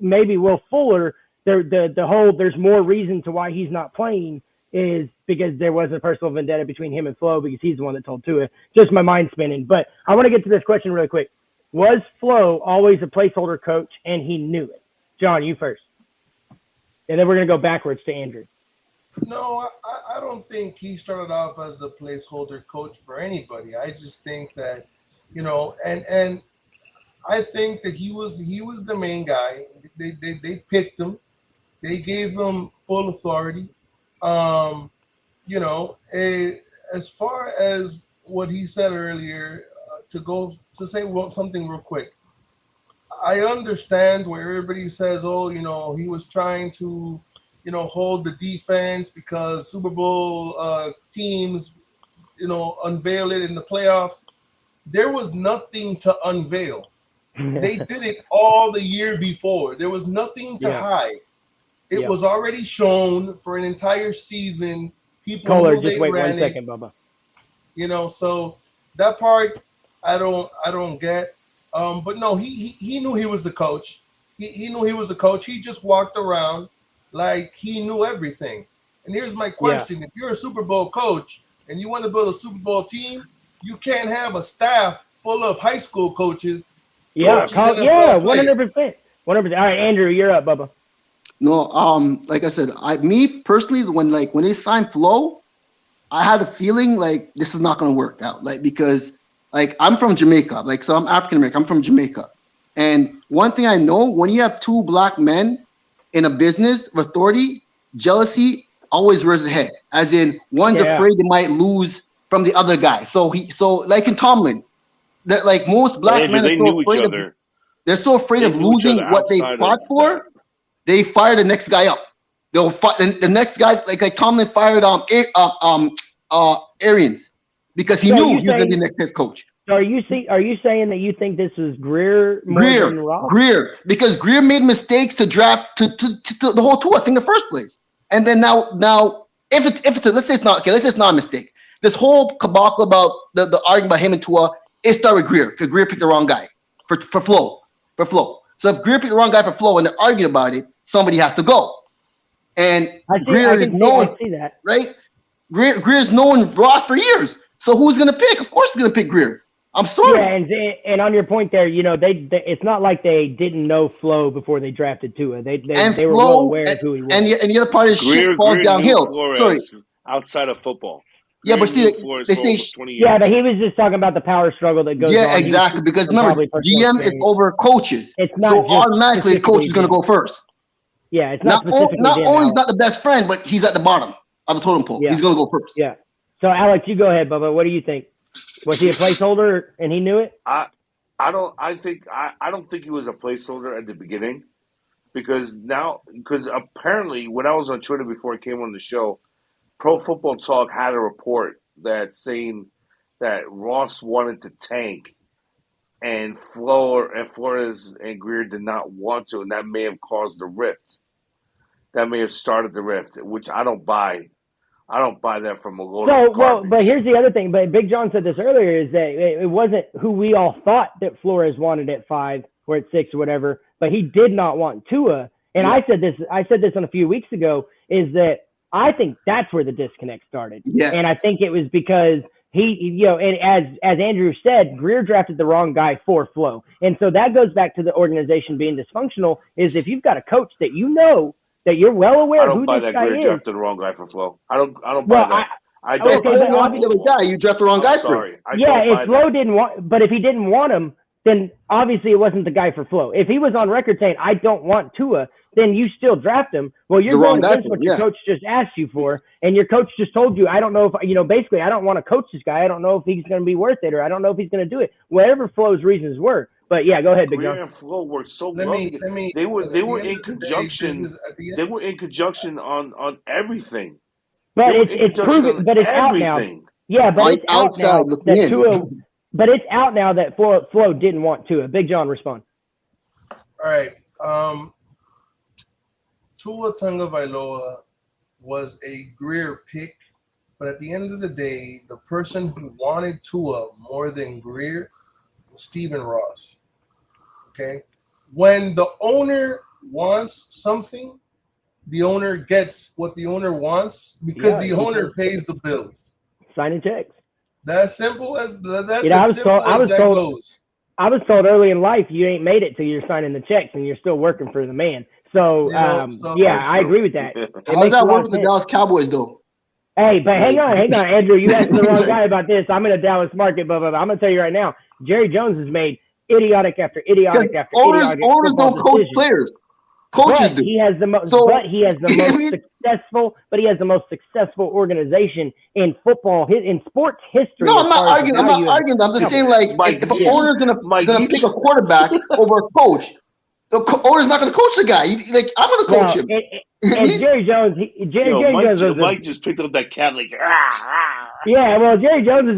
maybe Will Fuller, there's more reason to why he's not playing is because there was a personal vendetta between him and Flo, because he's the one that told Tua. Just my mind spinning. But I want to get to this question really quick. Was Flo always a placeholder coach and he knew it? John, you first. And then we're going to go backwards to Andrew. No, I don't think he started off as the placeholder coach for anybody. I just think that, and I think that he was the main guy. They picked him. They gave him full authority. As far as what he said earlier, to say something real quick, I understand where everybody says, he was trying to, hold the defense because Super Bowl teams, unveil it in the playoffs. There was nothing to unveil. They did it all the year before. There was nothing to hide. It was already shown for an entire season. People knew they ran 1 second, Bubba. So that part I don't get. But no, he knew he was the coach. He knew he was a coach. He just walked around like he knew everything. And here's my question: if you're a Super Bowl coach and you want to build a Super Bowl team, you can't have a staff full of high school coaches. 100%. 100%. All right, Andrew, you're up, Bubba. No, like I said, me personally, when they signed Flo, I had a feeling like this is not going to work out, because I'm from Jamaica, so I'm African American. I'm from Jamaica, and one thing I know, when you have 2 black men in a business of authority, jealousy always rears its head. As in, one's afraid they might lose from the other guy. So like in Tomlin, that most black men are so afraid of. They're so afraid of losing what they fought for. They fire the next guy up. They'll fight the next guy, like Tomlin fired Arians because he knew he was going to be the next head coach. So are you saying that you think this was Greer more than Ross? Greer, because Greer made mistakes to draft to the whole Tua thing in the first place, and then now if it's let's say it's not a mistake. This whole cabal about the argument about him and Tua, it started with Greer because Greer picked the wrong guy for Flo. So if Greer picked the wrong guy for Flo and they're arguing about it, somebody has to go. And Greer is known, right? Greer's known Ross for years. So who's going to pick? Of course, he's going to pick Greer. I'm sorry. Yeah, and on your point there, they it's not like they didn't know Flo before they drafted Tua. They were well aware of who he was. And the other part is shit falls downhill. Sorry, outside of football. Yeah, but see, they say but he was just talking about the power struggle that goes on. Yeah, exactly. Because remember, GM is over coaches. It's not so automatically the coach is going to go first. Yeah, it's not only he's not the best friend, but he's at the bottom of the totem pole. Yeah. He's going to go first. Yeah. So Alex, you go ahead, Bubba. What do you think? Was he a placeholder and he knew it? I don't think he was a placeholder at the beginning, because apparently when I was on Twitter before I came on the show, Pro Football Talk had a report that saying that Ross wanted to tank and Flores and Greer did not want to, and that may have caused the rift. That may have started the rift, which I don't buy. I don't buy that from a load of garbage. But here's the other thing. But Big John said this earlier, is that it wasn't who we all thought that Flores wanted at 5 or at 6 or whatever, but he did not want Tua. And I said this on a few weeks ago, is that I think that's where the disconnect started. Yes. And I think it was because and as Andrew said, Greer drafted the wrong guy for Flo. And so that goes back to the organization being dysfunctional, is if you've got a coach that that you're well aware I of don't who buy this that guy Greer is. drafted the wrong guy for Flo. I don't buy Well, that. I okay, don't buy but that. want the other guy. You draft the wrong guy I'm for. sorry. I yeah, don't buy if Flo that. didn't want, but if he didn't want him, then obviously it wasn't the guy for Flo. If he was on record saying, I don't want Tua, then you still draft him. Well, you're The wrong going guy against for what him, your yeah. coach just asked you for, and your coach just told you, I don't know if, basically, I don't want to coach this guy. I don't know if he's going to be worth it, or I don't know if he's going to do it. Whatever Flo's reasons were. But yeah, go ahead, Big Greer John. and Flo worked so Let well. me. They were at the end in of the day, conjunction. this is at the end. They were in conjunction on everything. But They were in it's conjunction proven, on but it's out now. everything. Yeah, but it's out Outside now looking that in. Tua, but it's out now that Flo didn't want Tua. Big John, respond. All right. Tua Tagovailoa was a Greer pick, but at the end of the day, the person who wanted Tua more than Greer was Stephen Ross. Okay? When the owner wants something, the owner gets what the owner wants because the owner pays the bills. Signing checks. That's simple as that's I as was simple told- I as was that told- goes. I was told early in life you ain't made it till you're signing the checks and you're still working for the man. So, yeah, That's I true. agree with that. It How does makes a that lot work of with the sense. Dallas Cowboys, though? Hey, but hang on, Andrew. You asked the wrong guy about this. I'm in a Dallas market, but I'm gonna tell you right now, Jerry Jones has made idiotic after idiotic Because after owners idiotic don't football coach decisions. players. Coaches But do. he has the most. So- But he has the I most mean- successful. But he has the most successful organization in football, in sports history. No, as I'm not far as arguing. I'm not value. arguing. I'm just saying, like, Mike, if an you- owner's gonna Mike, you pick a just- quarterback over a coach, the owner's not gonna coach the guy. Like, I'm gonna coach him. And Jerry Jones, Jerry Jones was Mike just picked up that cat like. Yeah, well, Jerry Jones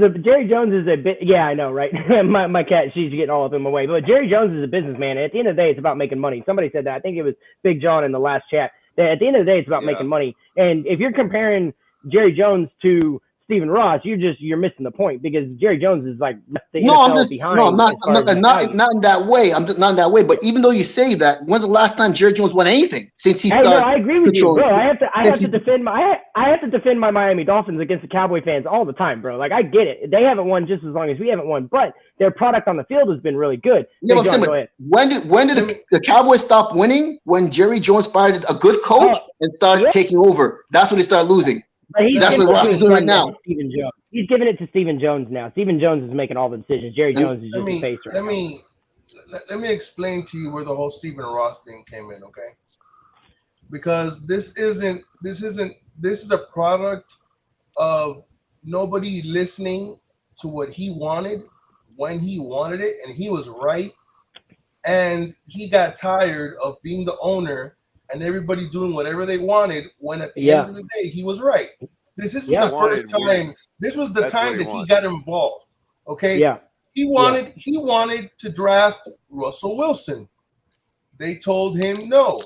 is a bit. Yeah, I know, right? my cat, she's getting all up in my way. But Jerry Jones is a businessman. And at the end of the day, it's about making money. Somebody said that. I think it was Big John in the last chat. That at the end of the day, it's about making money. And if you're comparing Jerry Jones to Stephen Ross, you're missing the point because Jerry Jones is like left the NFL behind. I'm not value. in that way. I'm just not in that way. But even though you say that, when's the last time Jerry Jones won anything since he Hey, started? no, I agree with you, controlling- bro. I have to defend my Miami Dolphins against the Cowboy fans all the time, bro. Like I get it. They haven't won just as long as we haven't won, but their product on the field has been really good. Yeah, Big but John, Simon, go ahead. when did the Cowboys stop winning? When Jerry Jones fired a good coach and started taking over. That's when they started losing. But That's giving what it Ross to is doing right now. Stephen Jones. He's giving it to Stephen Jones now. Stephen Jones is making all the decisions. Jerry Jones is just the face right now. Let me explain to you where the whole Stephen Ross thing came in, okay? Because this is a product of nobody listening to what he wanted when he wanted it, and he was right. And he got tired of being the owner and everybody doing whatever they wanted when at the end of the day he was right. This isn't the first time. This was the time that he got involved. Okay. Yeah. He wanted to draft Russell Wilson. They told him no.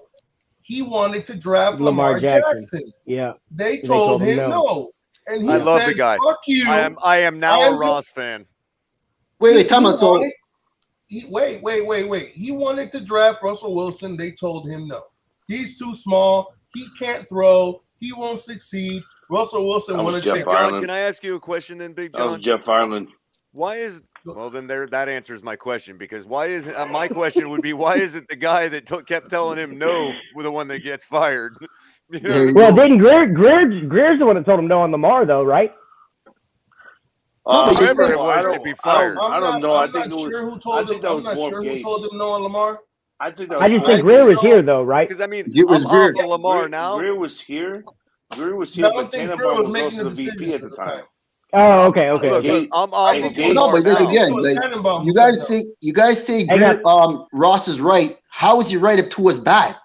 He wanted to draft Lamar Jackson. Yeah. They told him no. And he I love said, the guy. "Fuck you." I am now a Ross fan. Wait, time out. So wait. He wanted to draft Russell Wilson. They told him no. He's too small. He can't throw. He won't succeed. Russell Wilson wanted to Big John, can I ask you a question then, Big John? That was Jeff Ireland. Why is that answers my question, because why is my question would be, why is it the guy that kept telling him no with the one that gets fired? Well, didn't Greer's the one that told him no on Lamar though, right? Whoever it was to be fired. I don't know. I'm not sure who told him no on Lamar. I think that I just think Greer was here though, right? Because I mean, It was I'm Greer. off of Lamar now. Greer was here. No, But Tannenbaum was also the VP at the time. Oh, okay. Look, okay. I'm off of Gates- no, Lamar but then now. again, It was like, Tannenbaum who you guys say Hang Greer, Ross is right. How is he right if Tua's bad?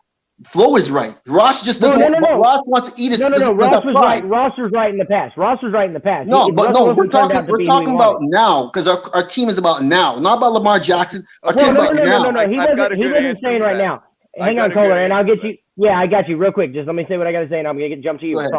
Flo is right. Ross just doesn't. No. Ross wants to eat his. No. doesn't Ross have was pride. right. Ross was right in the past. No, but no, we're Russell Wilson turned out to we're be who talking he about wanted. now, because our team is about now, not about Lamar Jackson. Our Well, team no. about now. He I've got a wasn't good answer saying for right that. now. I've Hang got on, a good Kohler, and I'll answer get for you. Yeah, I got you real quick. Just let me say what I got to say, and I'm gonna jump to you. Go I ahead.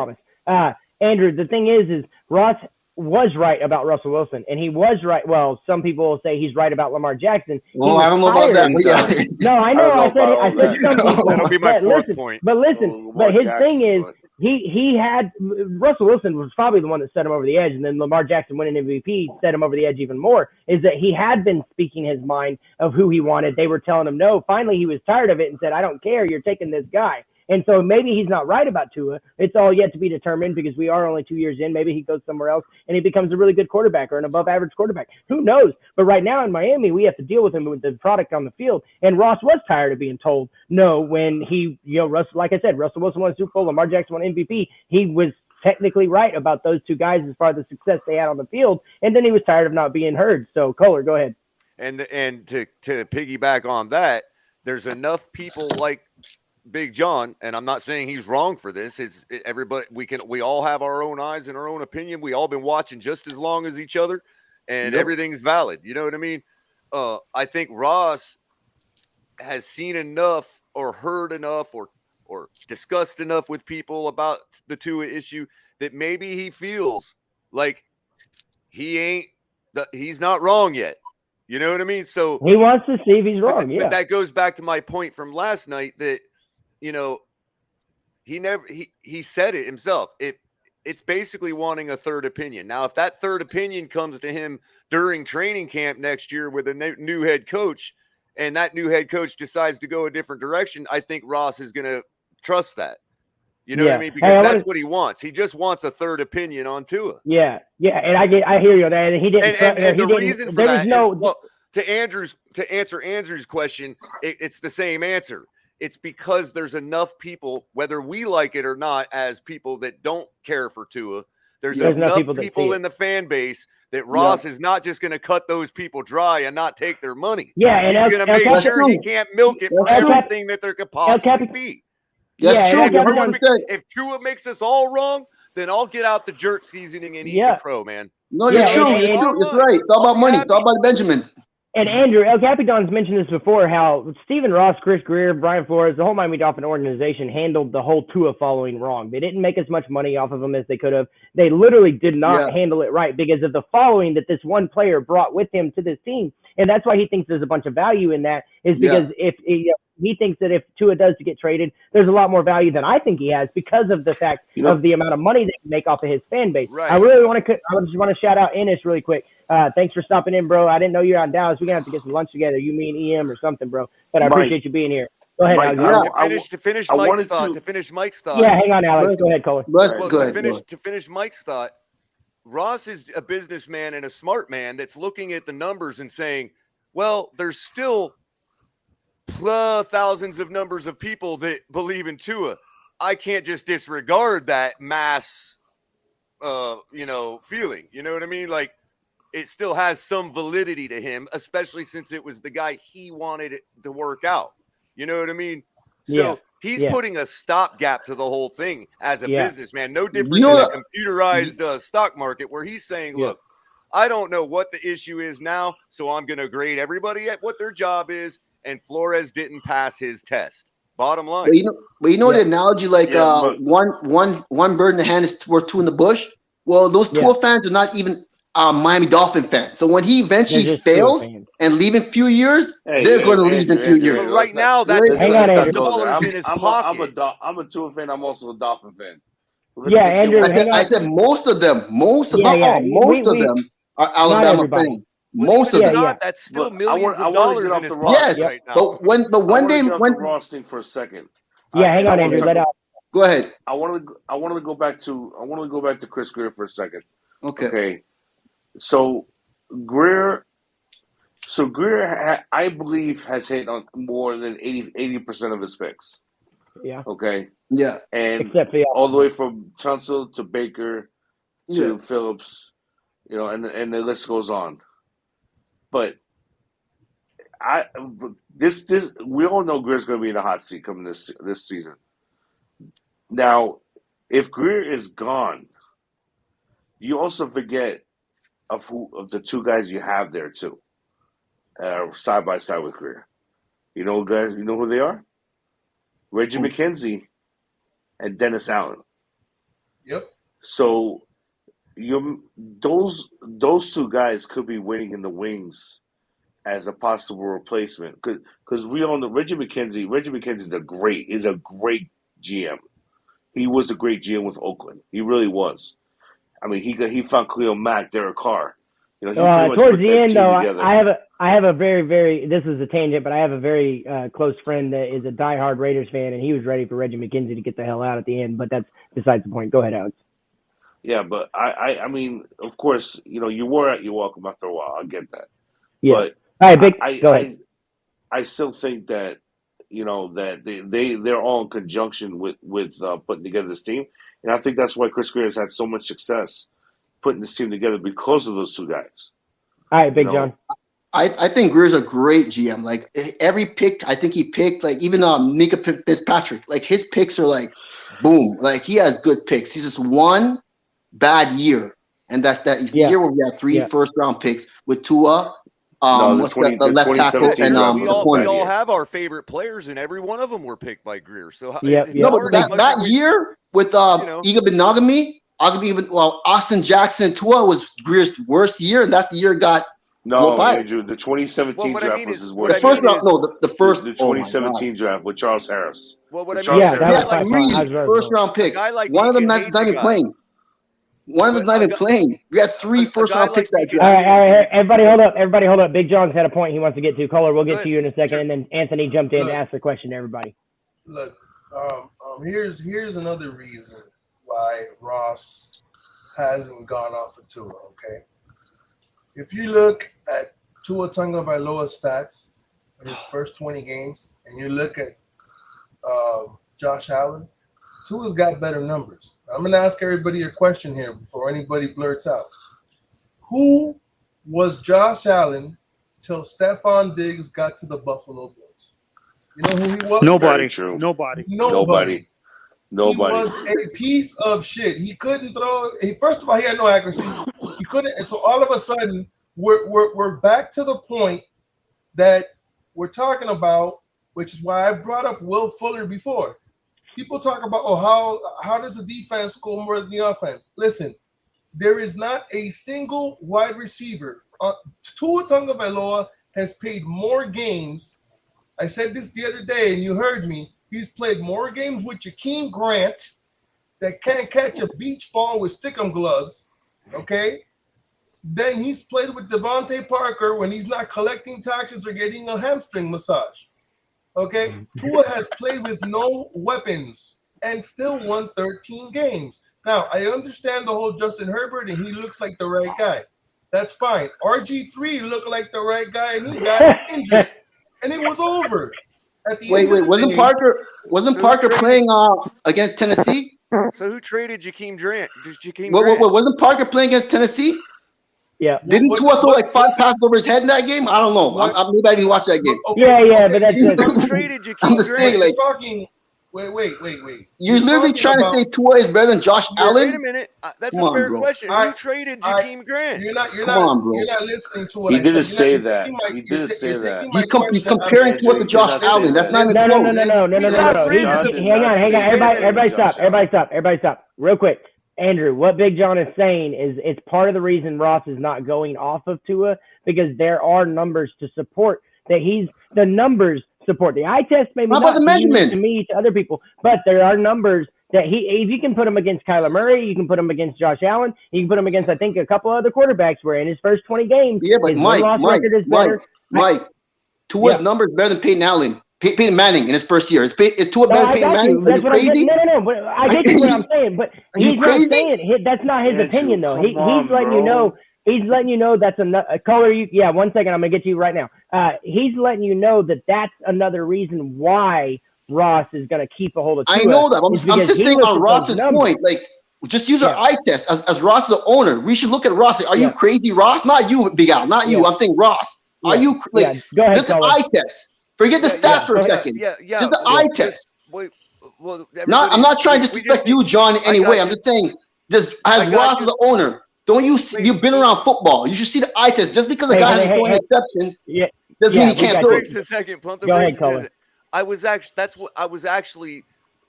promise. Andrew, the thing is Ross was right about Russell Wilson, and he was right. Well, some people will say he's right about Lamar Jackson. Well, I don't know about that, but yeah. No, I know. I said I don't know some people. That'll be my but fourth listen, point. But listen, Lamar but his Jackson, thing is, but- he had Russell Wilson was probably the one that set him over the edge, and then Lamar Jackson winning MVP set him over the edge even more. Is that he had been speaking his mind of who he wanted. They were telling him no. Finally, he was tired of it and said, "I don't care. You're taking this guy." And so maybe he's not right about Tua. It's all yet to be determined because we are only 2 years in. Maybe he goes somewhere else and he becomes a really good quarterback or an above average quarterback. Who knows? But right now in Miami, we have to deal with him with the product on the field. And Ross was tired of being told no when he, like I said, Russell Wilson won a Super Bowl, Lamar Jackson won MVP. He was technically right about those two guys as far as the success they had on the field. And then he was tired of not being heard. So Kohler, go ahead. And to piggyback on that, there's enough people like Big John, and I'm not saying he's wrong for this. Everybody, we all have our own eyes and our own opinion. We all been watching just as long as each other, and everything's valid. You know what I mean? I think Ross has seen enough or heard enough or discussed enough with people about the Tua issue that maybe he feels like he's not wrong yet. You know what I mean? So he wants to see if he's wrong. But that goes back to my point from last night that, he said it himself. It's basically wanting a third opinion. Now, if that third opinion comes to him during training camp next year with a new head coach, and that new head coach decides to go a different direction, I think Ross is going to trust that. You know what I mean? Because that's what he wants. He just wants a third opinion on Tua. Yeah, and I hear you on that. And he didn't. And the reason for that, to answer Andrew's question, it's the same answer. It's because there's enough people, whether we like it or not, as people that don't care for Tua, there's enough people in the fan base that Ross is not just going to cut those people dry and not take their money. Yeah, and he's going to make sure he can't milk it for everything that there could possibly be. That's true. If Tua makes us all wrong, then I'll get out the jerk seasoning and eat the crow, man. No, you're true. You're true. It's right. It's all about money. It's all about Benjamins. And Andrew, El Capitan's mentioned this before, how Stephen Ross, Chris Greer, Brian Flores, the whole Miami Dolphin organization handled the whole Tua following wrong. They didn't make as much money off of him as they could have. They literally did not handle it right because of the following that this one player brought with him to this team. And that's why he thinks there's a bunch of value in that, is because if he thinks that if Tua does get traded, there's a lot more value than I think he has because of the fact of the amount of money they can make off of his fan base. Right. I just want to shout out Ennis really quick. Thanks for stopping in, bro. I didn't know you were out in Dallas. We're going to have to get some lunch together, you, me, and EM or something, bro. But I appreciate you being here. Go ahead, Alex. To finish Mike's thought. Yeah, hang on, Alex. Go ahead, Cole. To finish Mike's thought, Ross is a businessman and a smart man that's looking at the numbers and saying, well, there's still thousands of numbers of people that believe in Tua. I can't just disregard that mass, feeling. You know what I mean? Like, it still has some validity to him, especially since it was the guy he wanted it to work out. You know what I mean? So he's putting a stopgap to the whole thing as a businessman. No different than a computerized stock market where he's saying, look, I don't know what the issue is now, so I'm going to grade everybody at what their job is, and Flores didn't pass his test. Bottom line. But you know the analogy, like one bird in the hand is worth two in the bush? Well, those Tua fans are not even Miami Dolphin fans. So when he eventually fails and leave in a few years, they're going to leave in a few years. But right now, that's dollars in his pocket. I'm a Tua fan. I'm also a Dolphin fan. Andrew. I said most of them. Most of them are Alabama fans. Most of them. That's still millions of dollars in his pocket right now. But when they Ross thing for a second. Hang on, Andrew. Let out. Go ahead. I wanted to go back to Chris Greer for a second. Okay. So Greer, I believe, has hit on more than 80% of his picks. Yeah. Okay. Yeah. And all the way from Tunsil to Baker to Phillips, and the list goes on. But we all know Greer's going to be in the hot seat coming this season. Now, if Greer is gone, you also forget of the two guys you have there too, side by side with Greer. You know who they are? Reggie McKenzie and Dennis Allen. Yep. So those two guys could be waiting in the wings as a possible replacement, because we all know Reggie McKenzie is a great GM. he was a great GM with Oakland. He really was. I mean, he found Khalil Mack, Derek Carr. You know, he pretty much Towards put the that end, team though, together. I have a very this is a tangent, but I have a very close friend that is a diehard Raiders fan, and he was ready for Reggie McKenzie to get the hell out at the end. But that's besides the point. Go ahead, Alex. Yeah, but I mean, of course, you know, you wore out your welcome after a while. I get that. Yeah. But All right, Big. Go ahead. I still think that, you know, that they're all in conjunction with putting together this team, and I think that's why Chris Greer has had so much success putting this team together because of those two guys. All right, Big You know, John. I think Greer's a great GM. Like every pick, I think he picked, like even Mika Fitzpatrick, like his picks are like boom. Like he has good picks. He's just one bad year, and that's that year where we had three first-round picks with Tua. No, the the left tackle 2017 and draft we was the a all corner. bad year. have our favorite players, and every one of them were picked by Greer. So Yep, it's yep. No, hard but as much that as we- year with know. Iga Benogamy, Austin Jackson, Tua was Greer's worst year, and that's the year got No, by. Andrew, the 2017 Well, what I draft mean was is- his what the worst I first mean year. round. No, the first. The oh my 2017 draft with Charles Harris. Well, what I With mean Charles is, Yeah, God. Harris. that We was had fine. three I was right. first-round a picks. guy like One of them Deacon not hates even the guy. playing. One of But them's not a even guy- playing. We had three a first-round guy picks like that Deacon All draft. right, everybody hold up. Everybody hold up. Big John's had a point he wants to get to. Kohler, we'll get Good. to you in a second, Sure. and then Anthony jumped in to Look. ask the question to everybody. Look, here's another reason why Ross hasn't gone off of Tua. Okay, if you look at Tua Tagovailoa's stats in his first 20 games, and you look at Josh Allen, Tua's got better numbers. I'm going to ask everybody a question here before anybody blurts out. Who was Josh Allen till Stephon Diggs got to the Buffalo Bills? You know who he was? Very true. Nobody. Nobody. Nobody. He was a piece of shit. He couldn't throw. First of all, he had no accuracy. He couldn't. And so all of a sudden, we're back to the point that we're talking about, which is why I brought up Will Fuller before. People talk about, how does the defense score more than the offense? Listen, there is not a single wide receiver. Tua Tagovailoa has played more games. I said this the other day, and you heard me. He's played more games with Jakeem Grant that can't catch a beach ball with stickum gloves, okay? Then he's played with Devontae Parker when he's not collecting taxes or getting a hamstring massage, okay? Tua has played with no weapons and still won 13 games. Now, I understand the whole Justin Herbert, and he looks like the right guy. That's fine. RG3 looked like the right guy, and he got injured, and it was over. At the end of the Wasn't day, Parker playing against Tennessee? So who traded Jakeem Grant? Wasn't Parker playing against Tennessee? Yeah. Didn't Tua throw like 5 passes over his head in that game? I don't know. Maybe I didn't watch that game. Yeah, but that's Who traded Jakeem I'm just saying, Grant? like, talking. Wait. you're literally trying to say Tua is better than Josh Wait a Allen? minute. That's Come a on, fair bro. question. Who traded Jakeem Grant? You're not listening to what He I didn't said. say You're that. taking my- He you're didn't ta- say you're that. taking my He's question. comparing Tua to Josh Did not Allen. say That's not even No. close. Everybody stop. Real quick. Andrew, what Big John is saying is it's part of the reason Ross is not going off of Tua because there are numbers to support that the numbers support. The eye test maybe How not about the to you, measurement? to me, to other people, but there are numbers that if you can put him against Kyler Murray, you can put him against Josh Allen, you can put him against, I think, a couple other quarterbacks where in his first 20 games, Yeah, but his Mike, win-loss record is better. Tua's numbers better than Peyton Allen. Peyton Manning in his first year. Is Tua better than Peyton Manning? That's what I'm crazy? saying. No. But I get you what I'm saying. But you he's crazy? not saying that's not his Andrew, opinion though. come He's on, letting you bro. know. He's letting you know that's a color. Yeah, 1 second. I'm gonna get to you right now. He's letting you know that's another reason why Ross is gonna keep a hold of Tua. I know that. I'm is just because he saying looks on at Ross's those numbers. point, like just use our eye test as Ross is the owner. We should look at Ross. Are you crazy, Ross? Not you, Big Al. Not you. I'm saying Ross. Are you like Go ahead, just the eye test? Forget the stats for a second. Just the eye test. I'm not trying to disrespect you, John, in any way. I'm just saying, as Ross is the owner, don't you? You've been around football. You should see the eye test. Just because a guy has an exception, doesn't mean he can't do it. A second, punt the Go ahead, brakes. Colin. I was actually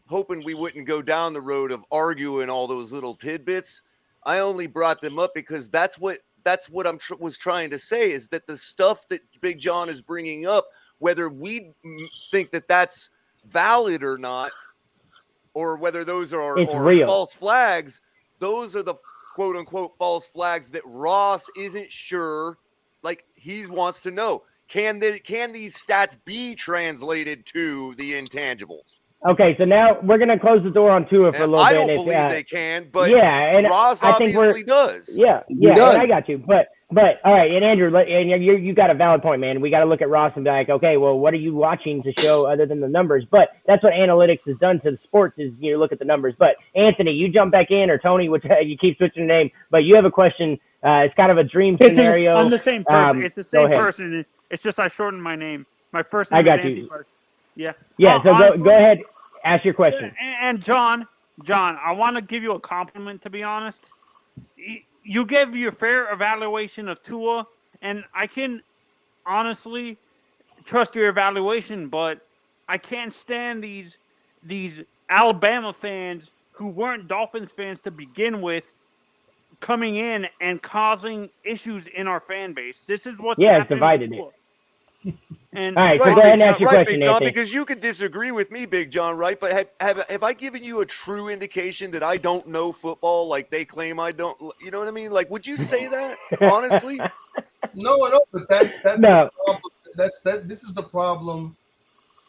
hoping we wouldn't go down the road of arguing all those little tidbits. I only brought them up because that's what I'm was trying to say is that the stuff that Big John is bringing up, whether we think that that's valid or not, or whether those are It's or real. false flags, those are the quote unquote false flags that Ross isn't sure. Like he wants to know, can these stats be translated to the intangibles? Okay, so now we're gonna close the door on Tua for a And little I bit. don't If, believe they can, but yeah, and Ross I think obviously does. Yeah, He yeah, does. and I got you. But all right, and Andrew, and you got a valid point, man. We got to look at Ross and be like, okay, well, what are you watching to show other than the numbers? But that's what analytics has done to the sports is you look at the numbers. But Anthony, you jump back in, or Tony, which you keep switching the name, but you have a question. It's kind of a dream scenario. I'm the same person. It's the go same ahead. person. It's just I shortened my name. My first name I got is Anthony. you. Yeah. Yeah, so Honestly, go ahead, ask your question. And John, I want to give you a compliment. To be honest, you gave your fair evaluation of Tua, and I can honestly trust your evaluation. But I can't stand these Alabama fans who weren't Dolphins fans to begin with, coming in and causing issues in our fan base. This is what's Yeah, it's happening divided with Tua. And All right, so Right, go ahead Big and ask John, your right, question, Big John, Anthony. because you could disagree with me, Big John, right? But have I given you a true indication that I don't know football like they claim I don't? You know what I mean? Like, would you say that honestly? No, but that's No. the problem. This is the problem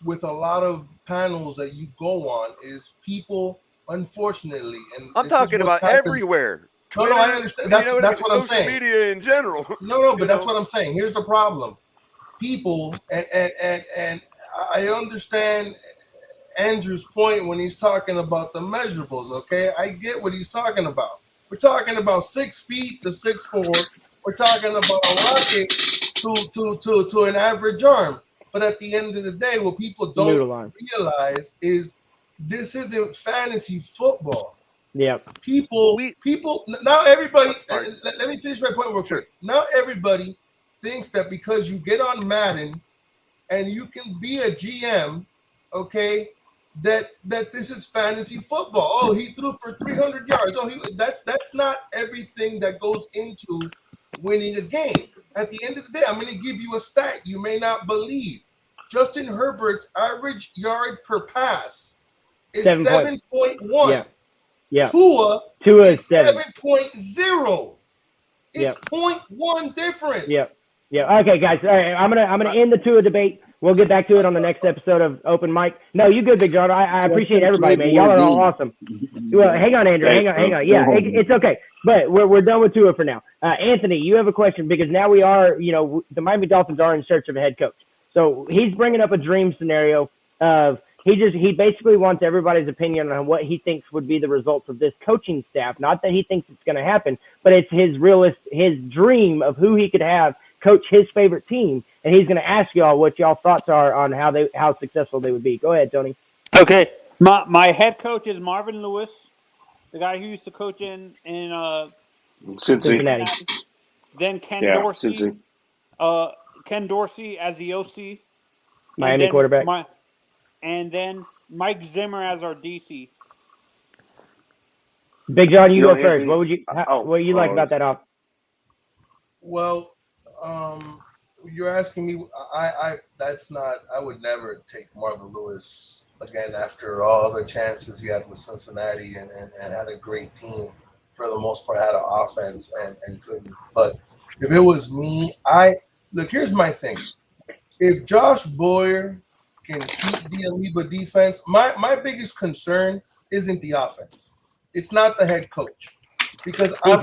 with a lot of panels that you go on is people, unfortunately, and I'm this is talking what's about happened. everywhere. No, Twitter, I understand. you know That's I mean? what I'm Social saying. media in general. No, but you that's know? what I'm saying. Here's the problem. People, and I understand Andrew's point when he's talking about the measurables, okay? I get what he's talking about. We're talking about 6 feet to 6'4". We're talking about a rocket to an average arm. But at the end of the day, what people Noodle don't arm. realize is this isn't fantasy football. Yep. People now everybody Sorry. let me finish my point real Sure. quick. Now everybody thinks that because you get on Madden and you can be a GM, okay, that this is fantasy football. Oh, he threw for 300 yards. Oh, that's not everything that goes into winning a game. At the end of the day, I'm going to give you a stat you may not believe. Justin Herbert's average yard per pass is 7.1. Yeah. Yeah. Tua is is 7. 7.0. It's Yep. 0.1 difference. Yep. Yeah. Okay, guys. All right. I'm gonna end the Tua debate. We'll get back to it on the next episode of Open Mic. No, you good, Big John. I appreciate everybody, man. Y'all are all awesome. Well, hang on, Andrew. Hang on. Yeah, it's okay. But we're done with Tua for now. Anthony, you have a question because now we are, the Miami Dolphins are in search of a head coach. So he's bringing up a dream scenario of he basically wants everybody's opinion on what he thinks would be the results of this coaching staff. Not that he thinks it's going to happen, but it's his dream of who he could have coach his favorite team, and he's going to ask y'all what y'all thoughts are on how successful they would be. Go ahead, Tony. Okay, my head coach is Marvin Lewis, the guy who used to coach in Cincinnati. Then Ken Yeah, Dorsey. Cincy. Ken Dorsey as the OC. Miami quarterback. And then Mike Zimmer as our DC. Big John, you You go know, first. Anthony- What would you like about that off? Well, you're asking me. I would never take Marvin Lewis again after all the chances he had with Cincinnati and had a great team. For the most part, had an offense and couldn't. But if it was me, here's my thing. If Josh Boyer can keep the Amoeba defense, my biggest concern isn't the offense. It's not the head coach. Because my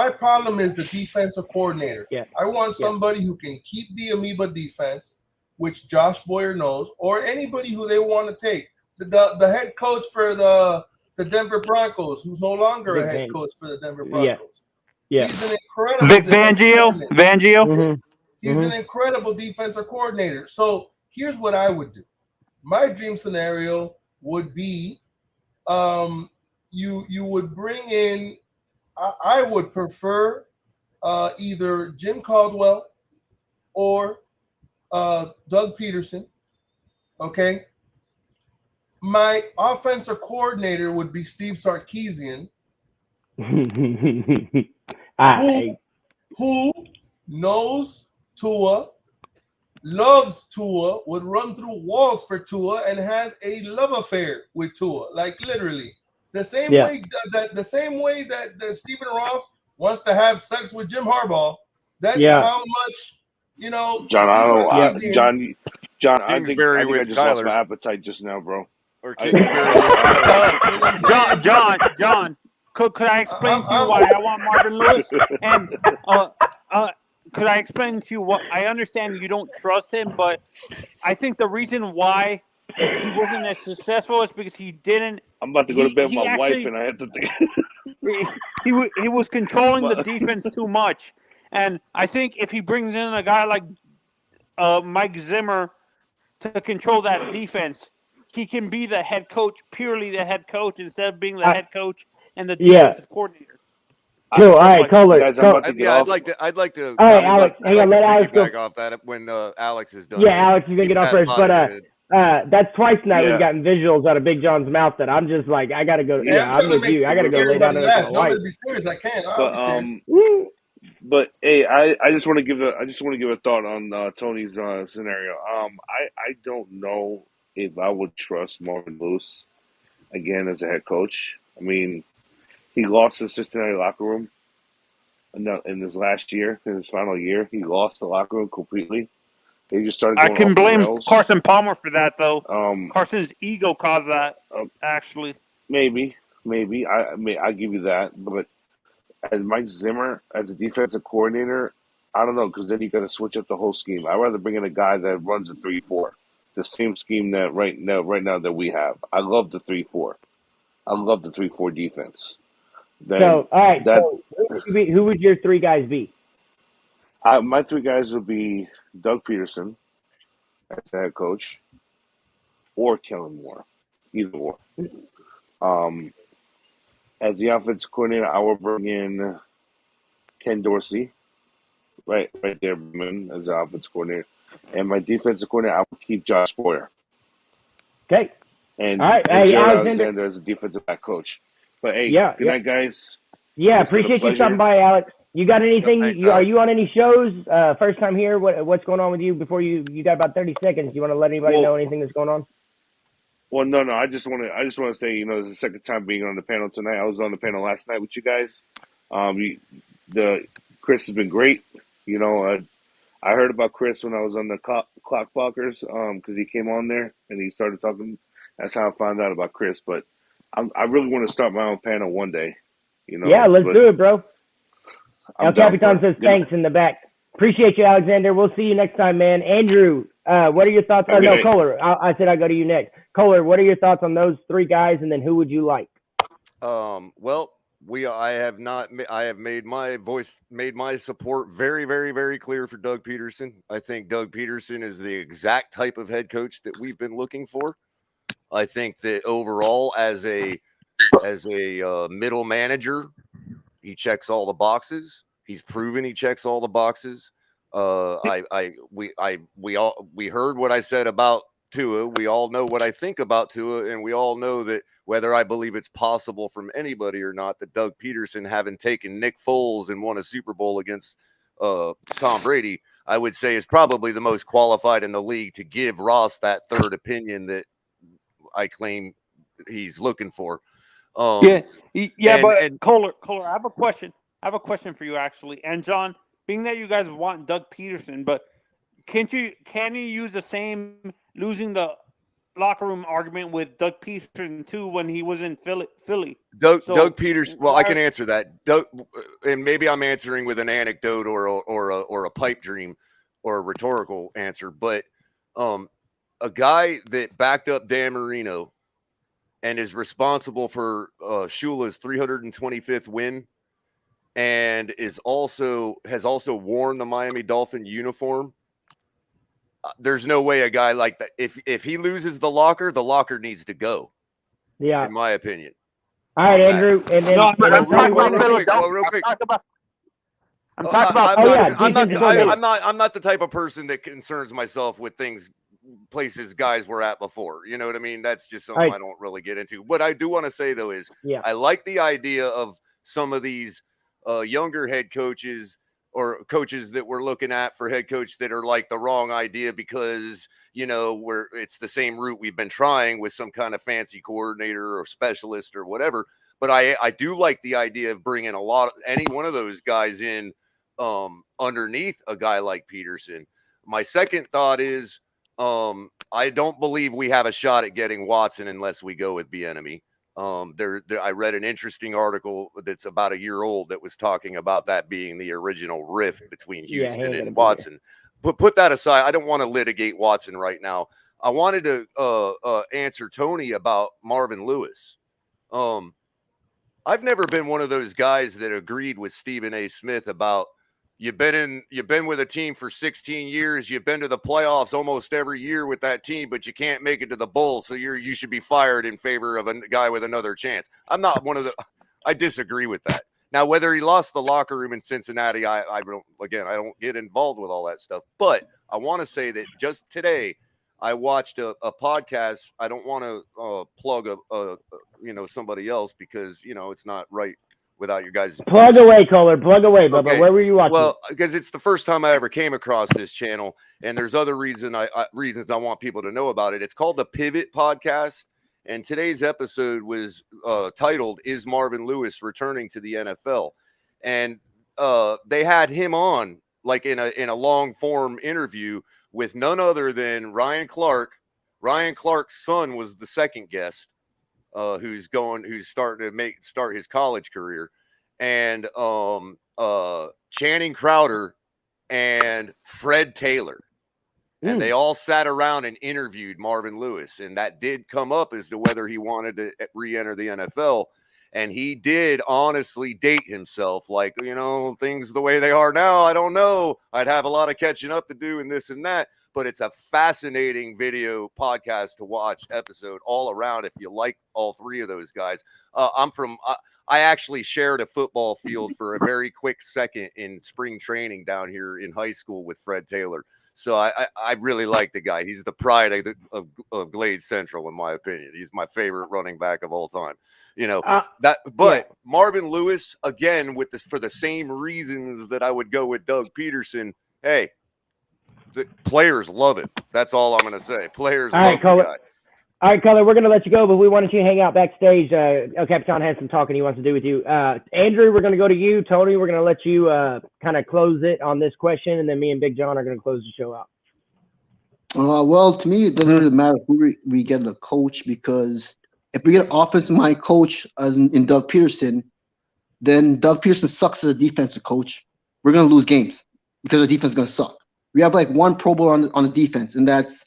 problem is the defensive coordinator. Yeah. I want somebody who can keep the Amoeba defense, which Josh Boyer knows, or anybody who they want to take. The head coach for the Denver Broncos, who's no longer a head coach for the Denver Broncos. Yeah. He's an incredible Vic Fangio. Mm-hmm. He's an incredible defensive coordinator. So here's what I would do. My dream scenario would be you would bring in, I would prefer either Jim Caldwell or Doug Peterson. Okay. My offensive coordinator would be Steve Sarkisian, who knows Tua, loves Tua, would run through walls for Tua, and has a love affair with Tua, like literally. The same Yeah. way that Stephen Ross wants to have sex with Jim Harbaugh. That's Yeah. how much John, I Steve don't. Sarkisian. John, I Kingsbury think I with just lost Kyler. my appetite just now, bro. Or I- Kingsbury with Kyler. You know what I'm saying? John, could I explain to you why I want Marvin Lewis? And could I explain to you what I understand you don't trust him, but I think the reason why he wasn't as successful is because he didn't. I'm about to go to bed with he my actually- wife, and I have to think. he was controlling the defense too much, and I think if he brings in a guy like Mike Zimmer to control that defense, he can be the head coach, purely the head coach, instead of being the head coach and the defensive coordinator. Cool. All right, Kohler. Guys, I'm about to get off. I'd like to. All right, Alex. Hang on. Let Alex go. Piggyback off that when Alex is done. Yeah, Alex is gonna get off first, but that's twice now Yeah. we've gotten visuals out of Big John's mouth that I'm just like, I gotta go. Yeah, I'm with you. I gotta go lay down everybody with laugh. my No, wife. to be serious, I can't. I'll But be serious. Woo. but hey, I just want to give a thought on Tony's scenario. I don't know if I would trust Marvin Lewis again as a head coach. I mean, he lost the Cincinnati locker room in his last year, in his final year. He lost the locker room completely. They just started. I Going can off the blame rails. Carson Palmer for that, though. Um, Carson's ego caused that, actually. maybe I give you that, but as Mike Zimmer as a defensive coordinator, I don't know, because then you got to switch up the whole scheme. I'd rather bring in a guy that runs a 3-4, the same scheme that right now that we have. I love the 3-4. I love the 3-4 defense. Then So, all right. So, who would your three guys be? my three guys would be Doug Peterson as the head coach, or Kellen Moore, either or. As the offensive coordinator, I will bring in Ken Dorsey, right there, as the offensive coordinator, and my defensive coordinator, I will keep Josh Boyer. Okay. And, all right. and Hey, Jared Alexander Alexander as a defensive back coach. But hey, Yeah, good night, guys. Yeah, It's been a appreciate you pleasure. stopping by, Alex. You got anything? Thanks, Are Alex. you on any shows? First time here. What's going on with you? Before you got about 30 seconds. You want to let anybody know anything that's going on? Well, no. I just want to say, it's the second time being on the panel tonight. I was on the panel last night with you guys. Chris has been great. I heard about Chris when I was on the Clock Blockers because he came on there and he started talking. That's how I found out about Chris. But I really want to start my own panel one day. Yeah, let's do it, bro. El Capitan says Good thanks in the back. Appreciate you, Alexander. We'll see you next time, man. Andrew, what are your thoughts? Oh, no, Kohler. I said I'd go to you next. Kohler, what are your thoughts on those three guys, and then who would you like? Well, I have made my support very, very, very clear for Doug Peterson. I think Doug Peterson is the exact type of head coach that we've been looking for. I think that overall, as a middle manager, he checks all the boxes. He's proven he checks all the boxes. We heard what I said about Tua. We all know what I think about Tua, and we all know that whether I believe it's possible from anybody or not, that Doug Peterson, having taken Nick Foles and won a Super Bowl against Tom Brady, I would say is probably the most qualified in the league to give Ross that third opinion that I claim he's looking for. But Kohler, I have a question. I have a question for you, actually. And John, being that you guys want Doug Peterson, but can you use the same losing the locker room argument with Doug Peterson too when he was in Philly? Doug Peterson. Well, I can answer that. Doug, and maybe I'm answering with an anecdote or a pipe dream or a rhetorical answer, but a guy that backed up Dan Marino and is responsible for Shula's 325th win, and has also worn the Miami Dolphin uniform. There's no way a guy like that, if he loses the locker needs to go. Yeah, in my opinion. All right, Andrew. And then I'm talking about I'm not the type of person that concerns myself with places guys were at before. You know what I mean? That's just something I don't really get into. What I do want to say though is I like the idea of some of these younger head coaches or coaches that we're looking at for head coach that are like the wrong idea because, it's the same route we've been trying with some kind of fancy coordinator or specialist or whatever. But I do like the idea of bringing any one of those guys in underneath a guy like Peterson. My second thought is I don't believe we have a shot at getting Watson unless we go with Bieniemy. I read an interesting article that's about a year old that was talking about that being the original rift between Houston and Watson. But put that aside, I don't want to litigate Watson right now. I wanted to answer Tony about Marvin Lewis. I've never been one of those guys that agreed with Stephen A. Smith about you've been with a team for 16 years. You've been to the playoffs almost every year with that team, but you can't make it to the bowl. So you should be fired in favor of a guy with another chance. I'm not one of the. I disagree with that. Now, whether he lost the locker room in Cincinnati, I don't get involved with all that stuff. But I want to say that just today, I watched a podcast. I don't want to plug somebody else because it's not right without you guys. Plug away, Kohler. Plug away, Bubba. Okay. Where were you watching? Well, because it's the first time I ever came across this channel, and there's other reasons I want people to know about it. It's called the Pivot Podcast, and today's episode was titled "Is Marvin Lewis Returning to the NFL?" And they had him on like in a long form interview with none other than Ryan Clark. Ryan Clark's son was the second guest. Who's starting to start his college career, and Channing Crowder and Fred Taylor. And they all sat around and interviewed Marvin Lewis, and that did come up as to whether he wanted to re-enter the NFL. And he did honestly date himself, like, things the way they are now, I don't know. I'd have a lot of catching up to do and this and that. But it's a fascinating video podcast to watch episode all around if you like all three of those guys. I actually shared a football field for a very quick second in spring training down here in high school with Fred Taylor. So I really like the guy. He's the pride of Glade Central, in my opinion. He's my favorite running back of all time. Marvin Lewis, again, for the same reasons that I would go with Doug Peterson. Hey, the players love it. That's all I'm going to say. Players love the guy. All right, Kohler, we're going to let you go, but we wanted you to hang out backstage. El Capitan has some talking he wants to do with you. Andrew, we're going to go to you. Tony, we're going to let you kind of close it on this question, and then me and Big John are going to close the show out. Well, to me, it doesn't really matter who we get the coach, because if we get an offensive mind coach as in Doug Peterson, then Doug Peterson sucks as a defensive coach. We're going to lose games because the defense is going to suck. We have like one Pro Bowler on the defense, and that's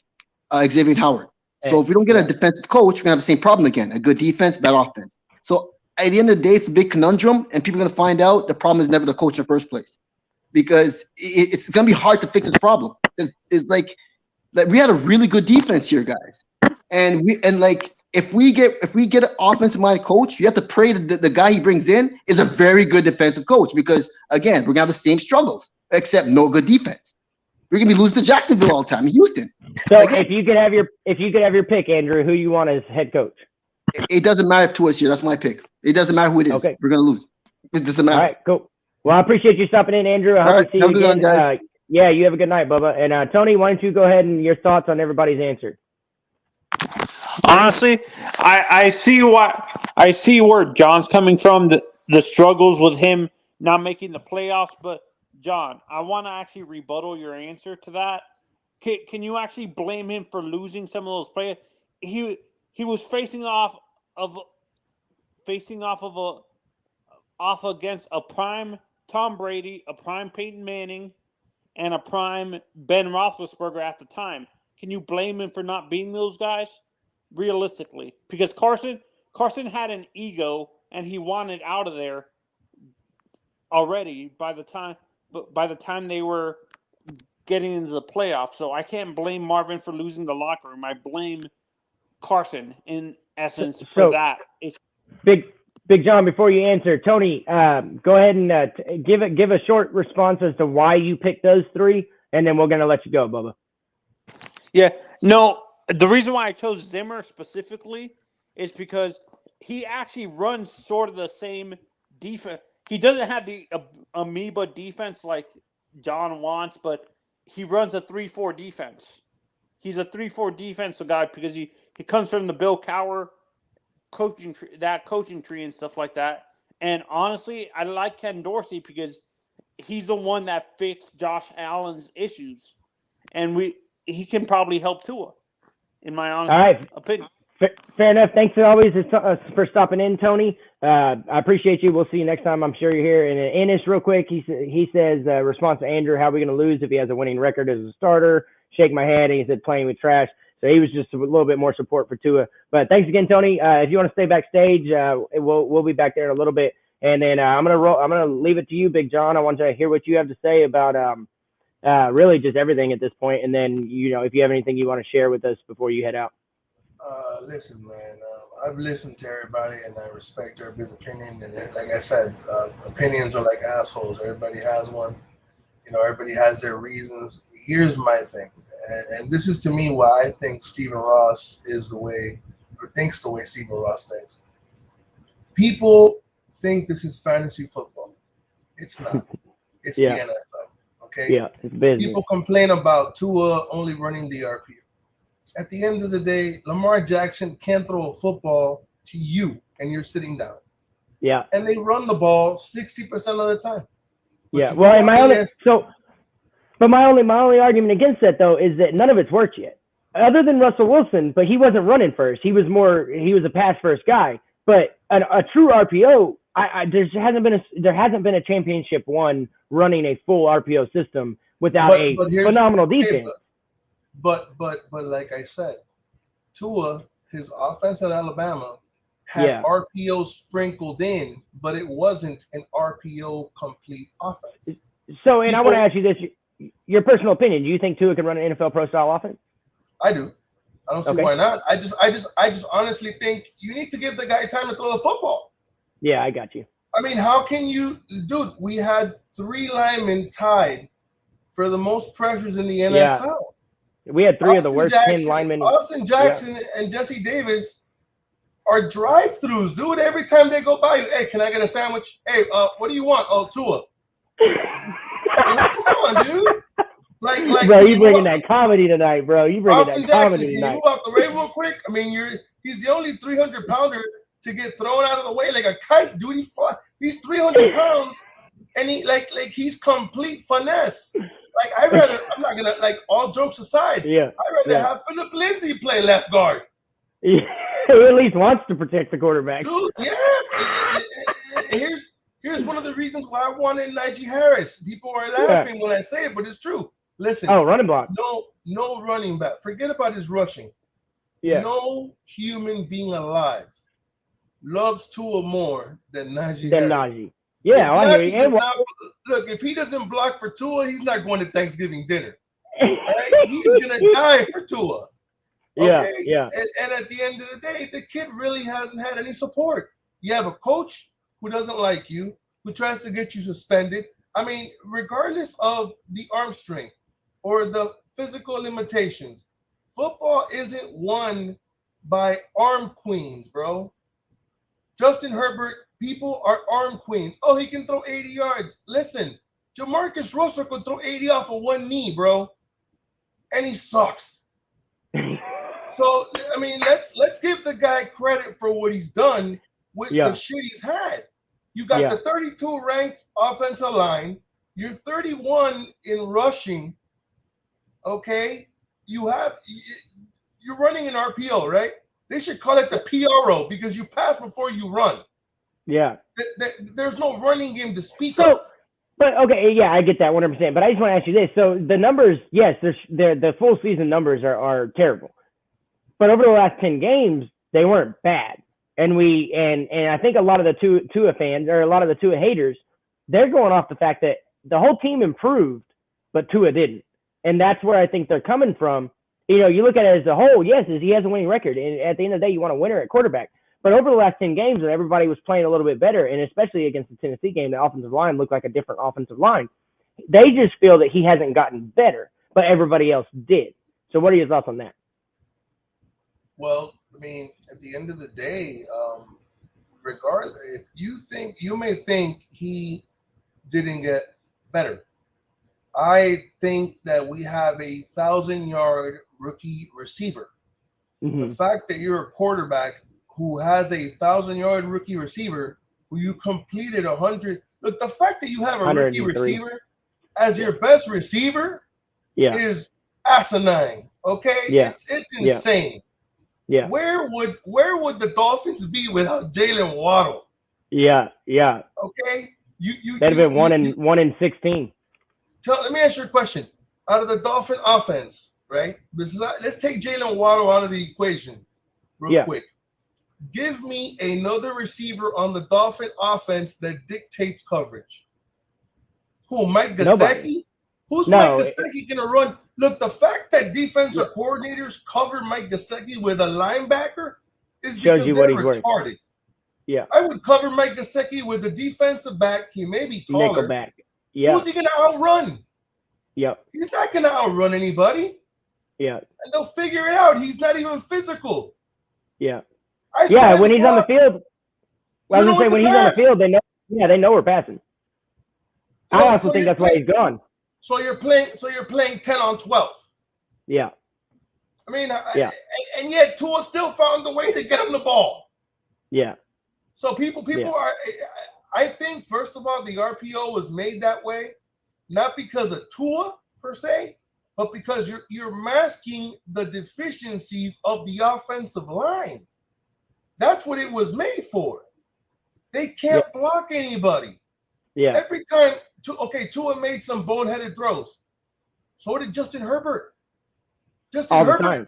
Xavier Howard. So if we don't get a defensive coach, we're going to have the same problem again. A good defense, bad offense. So at the end of the day, it's a big conundrum, and people are going to find out the problem is never the coach in the first place, because it's going to be hard to fix this problem. It's like we had a really good defense here, guys. And if we get an offensive minded coach, you have to pray that the guy he brings in is a very good defensive coach, because again, we're going to have the same struggles, except no good defense. We're gonna be losing to Jacksonville all the time, Houston. So if you could have your pick, Andrew, who you want as head coach? It doesn't matter to us here. That's my pick. It doesn't matter who it is. Okay. We're gonna lose. It doesn't matter. All right, cool. Well, I appreciate you stopping in, Andrew. I hope to see you again. Yeah, you have a good night, Bubba. And Tony, why don't you go ahead and your thoughts on everybody's answer? Honestly, I see where John's coming from. The struggles with him not making the playoffs, but John, I want to actually rebuttal your answer to that. Can you actually blame him for losing some of those players? He was facing off against a prime Tom Brady, a prime Peyton Manning, and a prime Ben Roethlisberger at the time. Can you blame him for not beating those guys? Realistically, because Carson had an ego and he wanted out of there already by the time they were getting into the playoffs. So I can't blame Marvin for losing the locker room. I blame Carson in essence for that. It's Big John, before you answer, Tony, go ahead and give a short response as to why you picked those three, and then we're going to let you go, Bubba. Yeah, no, the reason why I chose Zimmer specifically is because he actually runs sort of the same defense. he doesn't have the amoeba defense like John wants, but he runs a 3-4 defense. He's a 3-4 defensive guy because he comes from the Bill Cowher coaching tree and stuff like that. And honestly, I like Ken Dorsey because he's the one that fixed Josh Allen's issues, and he can probably help Tua, in my honest opinion. Fair enough. Thanks as always for stopping in, Tony. I appreciate you. We'll see you next time. I'm sure you're here. And Ennis, real quick, he says, response to Andrew, how are we going to lose if he has a winning record as a starter? Shake my head. And he said playing with trash. So he was just a little bit more support for Tua. But thanks again, Tony. If you want to stay backstage, we'll be back there in a little bit. And then I'm gonna leave it to you, Big John. I want to hear what you have to say about really just everything at this point. And then if you have anything you want to share with us before you head out. Listen, man, I've listened to everybody and I respect everybody's opinion. And like I said, opinions are like assholes. Everybody has one. Everybody has their reasons. Here's my thing. And this is to me why I think Stephen Ross thinks the way Stephen Ross thinks. People think this is fantasy football. It's not. It's the NFL. Okay? Yeah, it's business. People complain about Tua only running the RPO. At the end of the day, Lamar Jackson can't throw a football to you and you're sitting down. Yeah. And they run the ball 60% of the time. Yeah. Well, and my only argument against that though is that none of it's worked yet. Other than Russell Wilson, but he wasn't running first. He was a pass first guy. But a true RPO, there hasn't been a championship one running a full RPO system without a phenomenal defense. But like I said, Tua, his offense at Alabama had RPO sprinkled in, but it wasn't an RPO complete offense. So, I want to ask you this: your personal opinion. Do you think Tua can run an NFL pro style offense? I do. I don't see why not. I just honestly think you need to give the guy time to throw the football. Yeah, I got you. I mean, how can you, dude? We had 3 linemen tied for the most pressures in the NFL. Yeah. We had 3 of the worst 10 linemen. Austin Jackson and Jesse Davis are drive-throughs, dude. Every time they go by you, hey, can I get a sandwich? Hey, what do you want? Oh, Tua. Come on, dude. Like, bro, you bringing that comedy tonight, bro. You bringing Austin that Jackson, comedy tonight. Can you move out the way real quick? I mean, he's the only 300-pounder to get thrown out of the way like a kite, dude. He's 300 pounds, and he's complete finesse. I'm not gonna all jokes aside. Yeah, I'd rather have Philip Lindsay play left guard. Yeah, he at least wants to protect the quarterback. Dude, yeah. Here's one of the reasons why I wanted Najee Harris. People are laughing when I say it, but it's true. Listen. Oh, running block. No running back. Forget about his rushing. Yeah. No human being alive loves Tua more than Najee. Najee. Yeah, I hear you. Look, if he doesn't block for Tua, he's not going to Thanksgiving dinner. Right? He's gonna die for Tua. Okay? Yeah. And at the end of the day, the kid really hasn't had any support. You have a coach who doesn't like you, who tries to get you suspended. I mean, regardless of the arm strength or the physical limitations, football isn't won by arm queens, bro. Justin Herbert, people are arm queens. Oh, he can throw 80 yards. Listen, Jamarcus Russell could throw 80 off of one knee, bro. And he sucks. So, I mean, let's give the guy credit for what he's done with the shit he's had. You got the 32 ranked offensive line. You're 31 in rushing. Okay? You're running an RPO, right? They should call it the PRO because you pass before you run. Yeah. There's no running game to speak of. But okay, yeah, I get that 100%. But I just want to ask you this: so the numbers, yes, the full season numbers are terrible, but over the last 10 games, they weren't bad. And I think a lot of the Tua fans or a lot of the Tua haters, they're going off the fact that the whole team improved, but Tua didn't, and that's where I think they're coming from. You look at it as a whole. Yes, he has a winning record, and at the end of the day, you want a winner at quarterback. But over the last 10 games, when everybody was playing a little bit better, and especially against the Tennessee game, the offensive line looked like a different offensive line. They just feel that he hasn't gotten better, but everybody else did. So what are your thoughts on that? Well, I mean, at the end of the day, regardless, if you may think he didn't get better. I think that we have a 1,000-yard rookie receiver. Mhm. The fact that you're a quarterback who has a 1,000-yard rookie receiver who you completed 100. Look, the fact that you have a rookie 103. receiver as your best receiver Yeah. is asinine. Okay, Yeah. it's Yeah. insane. Yeah. Where would the Dolphins be without Jalen Waddle? Yeah. Yeah. Okay, you That'd have been you- 1 in 16. let me ask you a question. Out of the Dolphin offense, right? Let's take Jalen Waddle out of the equation real quick. Give me another receiver on the Dolphin offense that dictates coverage. Who, Mike Gesicki? Nobody. Who's No, Mike Gesicki going to run? Look, the fact that defensive coordinators cover Mike Gesicki with a linebacker is Shows because you they're what he's worth. retarded. Yeah. I would cover Mike Gesicki with a defensive back. He may be taller. Nickelback. Yeah. Who's he going to outrun? Yep. He's not going to outrun anybody. Yeah. And they'll figure it out. He's not even physical. Yeah. I Yeah. saw When him he's on the block. field, I was You know gonna say what when to he's on the pass. field, they know. Yeah, they know we're passing. I also think you're that's why he's gone. So you're playing 10 on 12. Yeah. I mean, Yeah. and yet Tua still found the way to get him the ball. Yeah. So people Yeah. are. I think first of all, the RPO was made that way, not because of Tua per se, but because you're masking the deficiencies of the offensive line. That's what it was made for. They can't block anybody. Yeah. Every time, Tua made some boneheaded throws. So did Justin Herbert. All the time.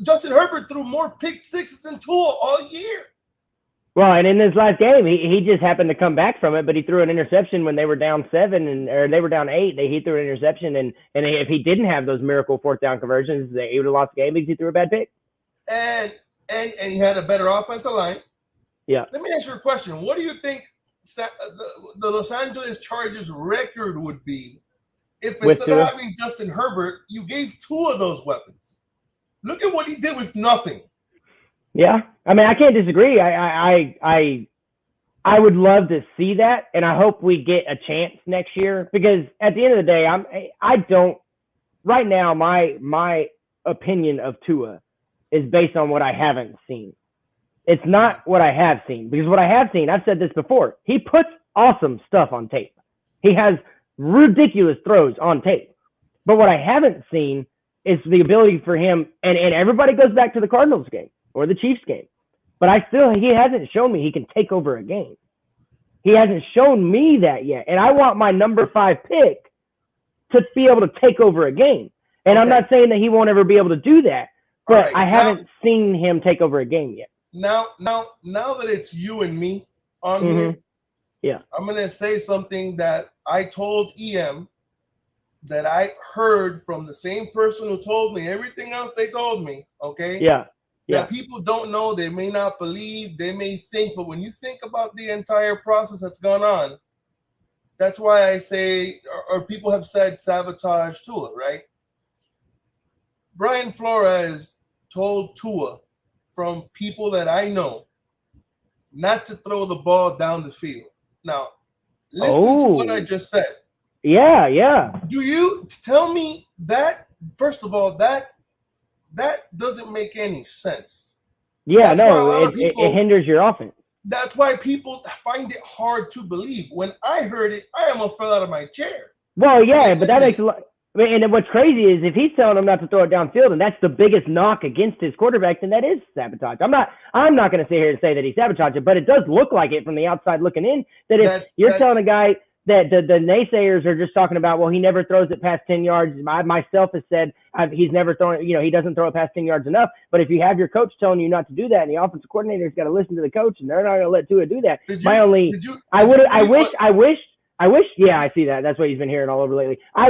Justin Herbert threw more pick sixes than Tua all year. Well, and in this last game, he just happened to come back from it, but he threw an interception when they were down 7 or they were down 8. He threw an interception, and if he didn't have those miracle fourth down conversions, they would have lost the game because he threw a bad pick. And he had a better offensive line. Yeah. Let me ask you a question. What do you think the Los Angeles Chargers record would be if With instead of Tua? having Justin Herbert, you gave 2 of those weapons? Look at what he did with nothing. Yeah, I mean, I can't disagree. I would love to see that, and I hope we get a chance next year because at the end of the day, I don't. Right now, my opinion of Tua is based on what I haven't seen. It's not what I have seen because what I have seen, I've said this before. He puts awesome stuff on tape. He has ridiculous throws on tape, but what I haven't seen is the ability for him. And everybody goes back to the Cardinals game or the Chiefs game. But he hasn't shown me he can take over a game. He hasn't shown me that yet. And I want my number 5 pick to be able to take over a game. And I'm not saying that he won't ever be able to do that, but I haven't seen him take over a game yet. Now that it's you and me on here, I'm going to say something that I told EM that I heard from the same person who told me everything else they told me, okay? Yeah. That people don't know, they may not believe, they may think, but when you think about the entire process that's gone on, that's why I say, or people have said sabotage Tua, right? Brian Flores told Tua from people that I know not to throw the ball down the field. Now, listen to what I just said. Yeah. Do you tell me that, first of all, that doesn't make any sense. Yeah, it hinders your offense. That's why people find it hard to believe. When I heard it, I almost fell out of my chair. Well, yeah, but that makes a lot. I mean, and what's crazy is if he's telling them not to throw it downfield, and that's the biggest knock against his quarterback, then that is sabotage. I'm not going to sit here and say that he sabotaged it, but it does look like it from the outside looking in. That if you're telling a guy that the naysayers are just talking about, well, he never throws it past 10 yards. I myself has said he's never thrown, he doesn't throw it past 10 yards enough. But if you have your coach telling you not to do that, and the offensive coordinator's got to listen to the coach, and they're not going to let Tua do that. I wish. Yeah, I see that. That's what he's been hearing all over lately. I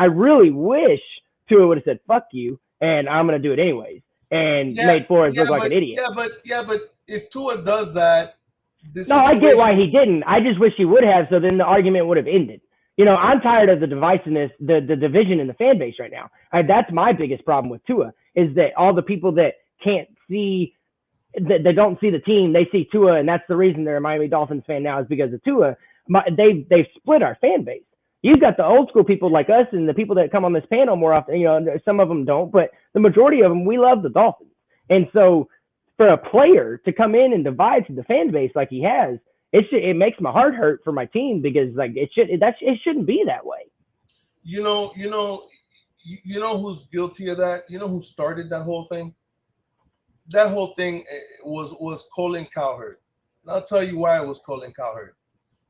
really wish Tua would have said, "Fuck you," and I'm going to do it anyways, and made Flores look like an idiot. But if Tua does that, I get why he didn't. I just wish he would have, so then the argument would have ended. I'm tired of the divisiveness, the division in the fan base right now. That's my biggest problem with Tua, is that all the people that can't see they don't see the team. They see Tua, and that's the reason they're a Miami Dolphins fan now is because of Tua. They've split our fan base. You've got the old school people like us and the people that come on this panel more often. You know, some of them don't, but the majority of them, we love the Dolphins. And so for a player to come in and divide the fan base like he has, it makes my heart hurt for my team because like it shouldn't be that way. You know who's guilty of that? You know who started that whole thing? That whole thing was Colin Cowherd. And I'll tell you why it was Colin Cowherd.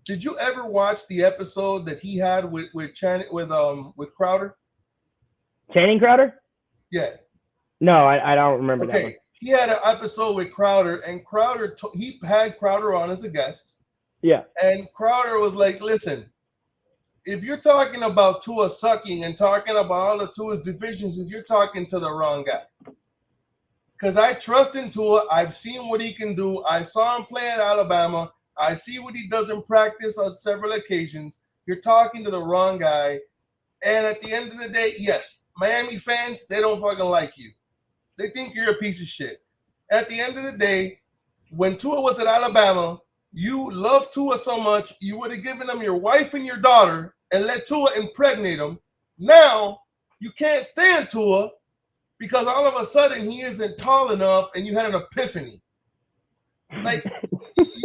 Did you ever watch the episode that he had with Crowder? Channing Crowder? Yeah. No, I don't remember that one. He had an episode with Crowder, and he had Crowder on as a guest. Yeah. And Crowder was like, listen, if you're talking about Tua sucking and talking about all of Tua's deficiencies, you're talking to the wrong guy. Because I trust in Tua. I've seen what he can do. I saw him play at Alabama. I see what he does in practice on several occasions. You're talking to the wrong guy. And at the end of the day, yes, Miami fans, they don't fucking like you. They think you're a piece of shit. At the end of the day, when Tua was at Alabama, you loved Tua so much, you would have given him your wife and your daughter and let Tua impregnate him. Now, you can't stand Tua because all of a sudden he isn't tall enough and you had an epiphany. Like,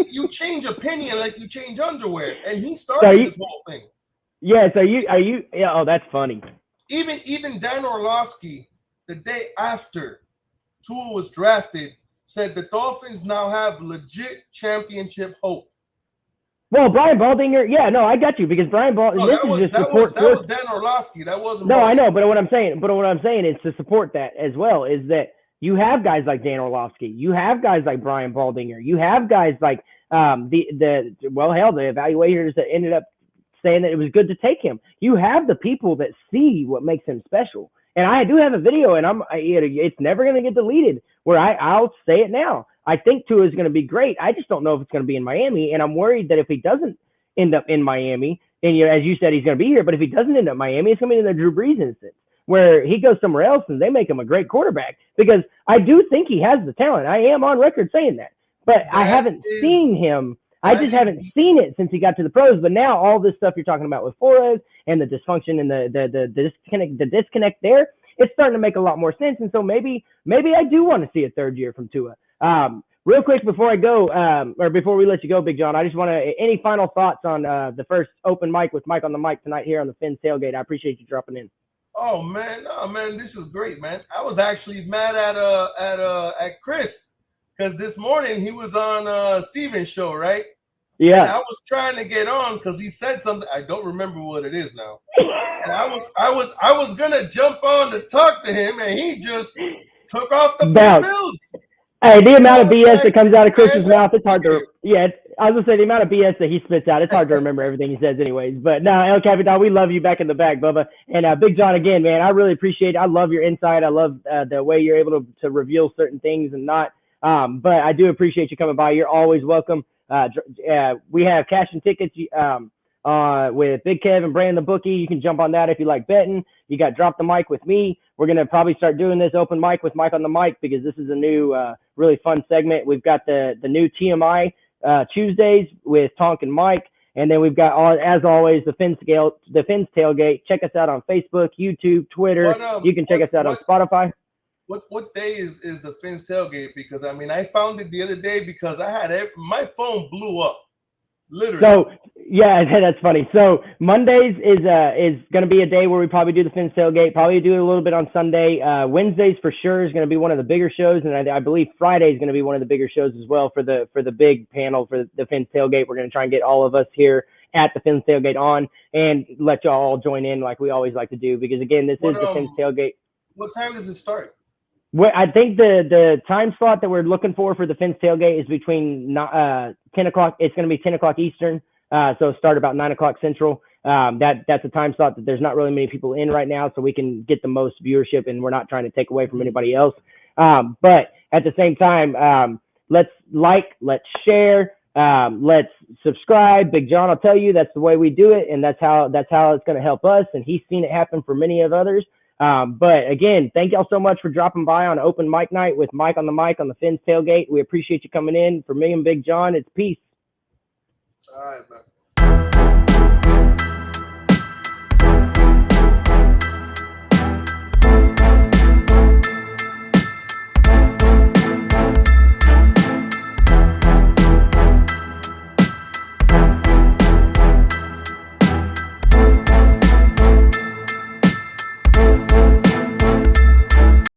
you change opinion like you change underwear. And he started this whole thing. Yeah, so yeah, oh, that's funny. Even Dan Orlovsky, the day after Tua was drafted, said the Dolphins now have legit championship hope. Well, Brian Baldinger, yeah, no, I got you because Brian Baldinger. That was Dan Orlovsky. That wasn't. No, Baldinger. I know, but what I'm saying is to support that as well is that you have guys like Dan Orlovsky, you have guys like Brian Baldinger, you have guys like the evaluators that ended up saying that it was good to take him. You have the people that see what makes him special. And I do have a video, and it's never going to get deleted, where I'll say it now. I think Tua is going to be great. I just don't know if it's going to be in Miami, and I'm worried that if he doesn't end up in Miami, and as you said, he's going to be here, but if he doesn't end up in Miami, it's going to be in the Drew Brees instance, where he goes somewhere else and they make him a great quarterback, because I do think he has the talent. I am on record saying that, but I haven't seen him. I just haven't seen it since he got to the pros. But now all this stuff you're talking about with Flores and the dysfunction and the disconnect there, it's starting to make a lot more sense. And so maybe I do want to see a third year from Tua. Real quick before I go, or before we let you go, Big John, I just want to, any final thoughts on the first open mic with Mike on the mic tonight here on the Fins Tailgate? I appreciate you dropping in. Oh man, this is great, man. I was actually mad at Chris because this morning he was on Steven's show, right? Yeah. And I was trying to get on because he said something. I don't remember what it is now. And I was gonna jump on to talk to him, and he just took off the bills. Hey, the amount of BS that comes out of Chris's mouth, it's hard to. Yeah, I was gonna say the amount of BS that he spits out, it's hard to remember everything he says, anyways. But no, El Capitan, we love you back in the back, Bubba, and Big John again, man. I really appreciate it. I love your insight. I love the way you're able to reveal certain things and not. But I do appreciate you coming by. You're always welcome. We have cash and tickets with Big Kev and Brandon the Bookie. You can jump on that if you like betting. You got Drop the Mic with me. We're going to probably start doing this open mic with Mike on the mic because this is a new really fun segment. We've got the new TMI Tuesdays with Tonk and Mike. And then we've got, as always, the Fins Tailgate. Check us out on Facebook, YouTube, Twitter. You can check us out on Spotify. What day is the Fins Tailgate? Because I found it the other day because I had my phone blew up, literally. So yeah, that's funny. So Mondays is going to be a day where we probably do the Fins Tailgate. Probably do it a little bit on Sunday. Wednesdays for sure is going to be one of the bigger shows, and I believe Friday is going to be one of the bigger shows as well for the big panel for the Fins Tailgate. We're going to try and get all of us here at the Fins Tailgate on and let y'all all join in like we always like to do because again, this is the Fins Tailgate. What time does it start? Well, I think the time slot that we're looking for the Fins Tailgate is between 10 o'clock. It's going to be 10 o'clock Eastern. So start about 9 o'clock Central. That's a time slot that there's not really many people in right now, so we can get the most viewership, and we're not trying to take away from anybody else. But at the same time, let's share, let's subscribe. Big John will tell you that's the way we do it, and that's how it's going to help us. And he's seen it happen for many of others. But again, thank y'all so much for dropping by on open mic night with Mike on the mic on the Fins Tailgate. We appreciate you coming in. For me and Big John, it's peace. All right, man.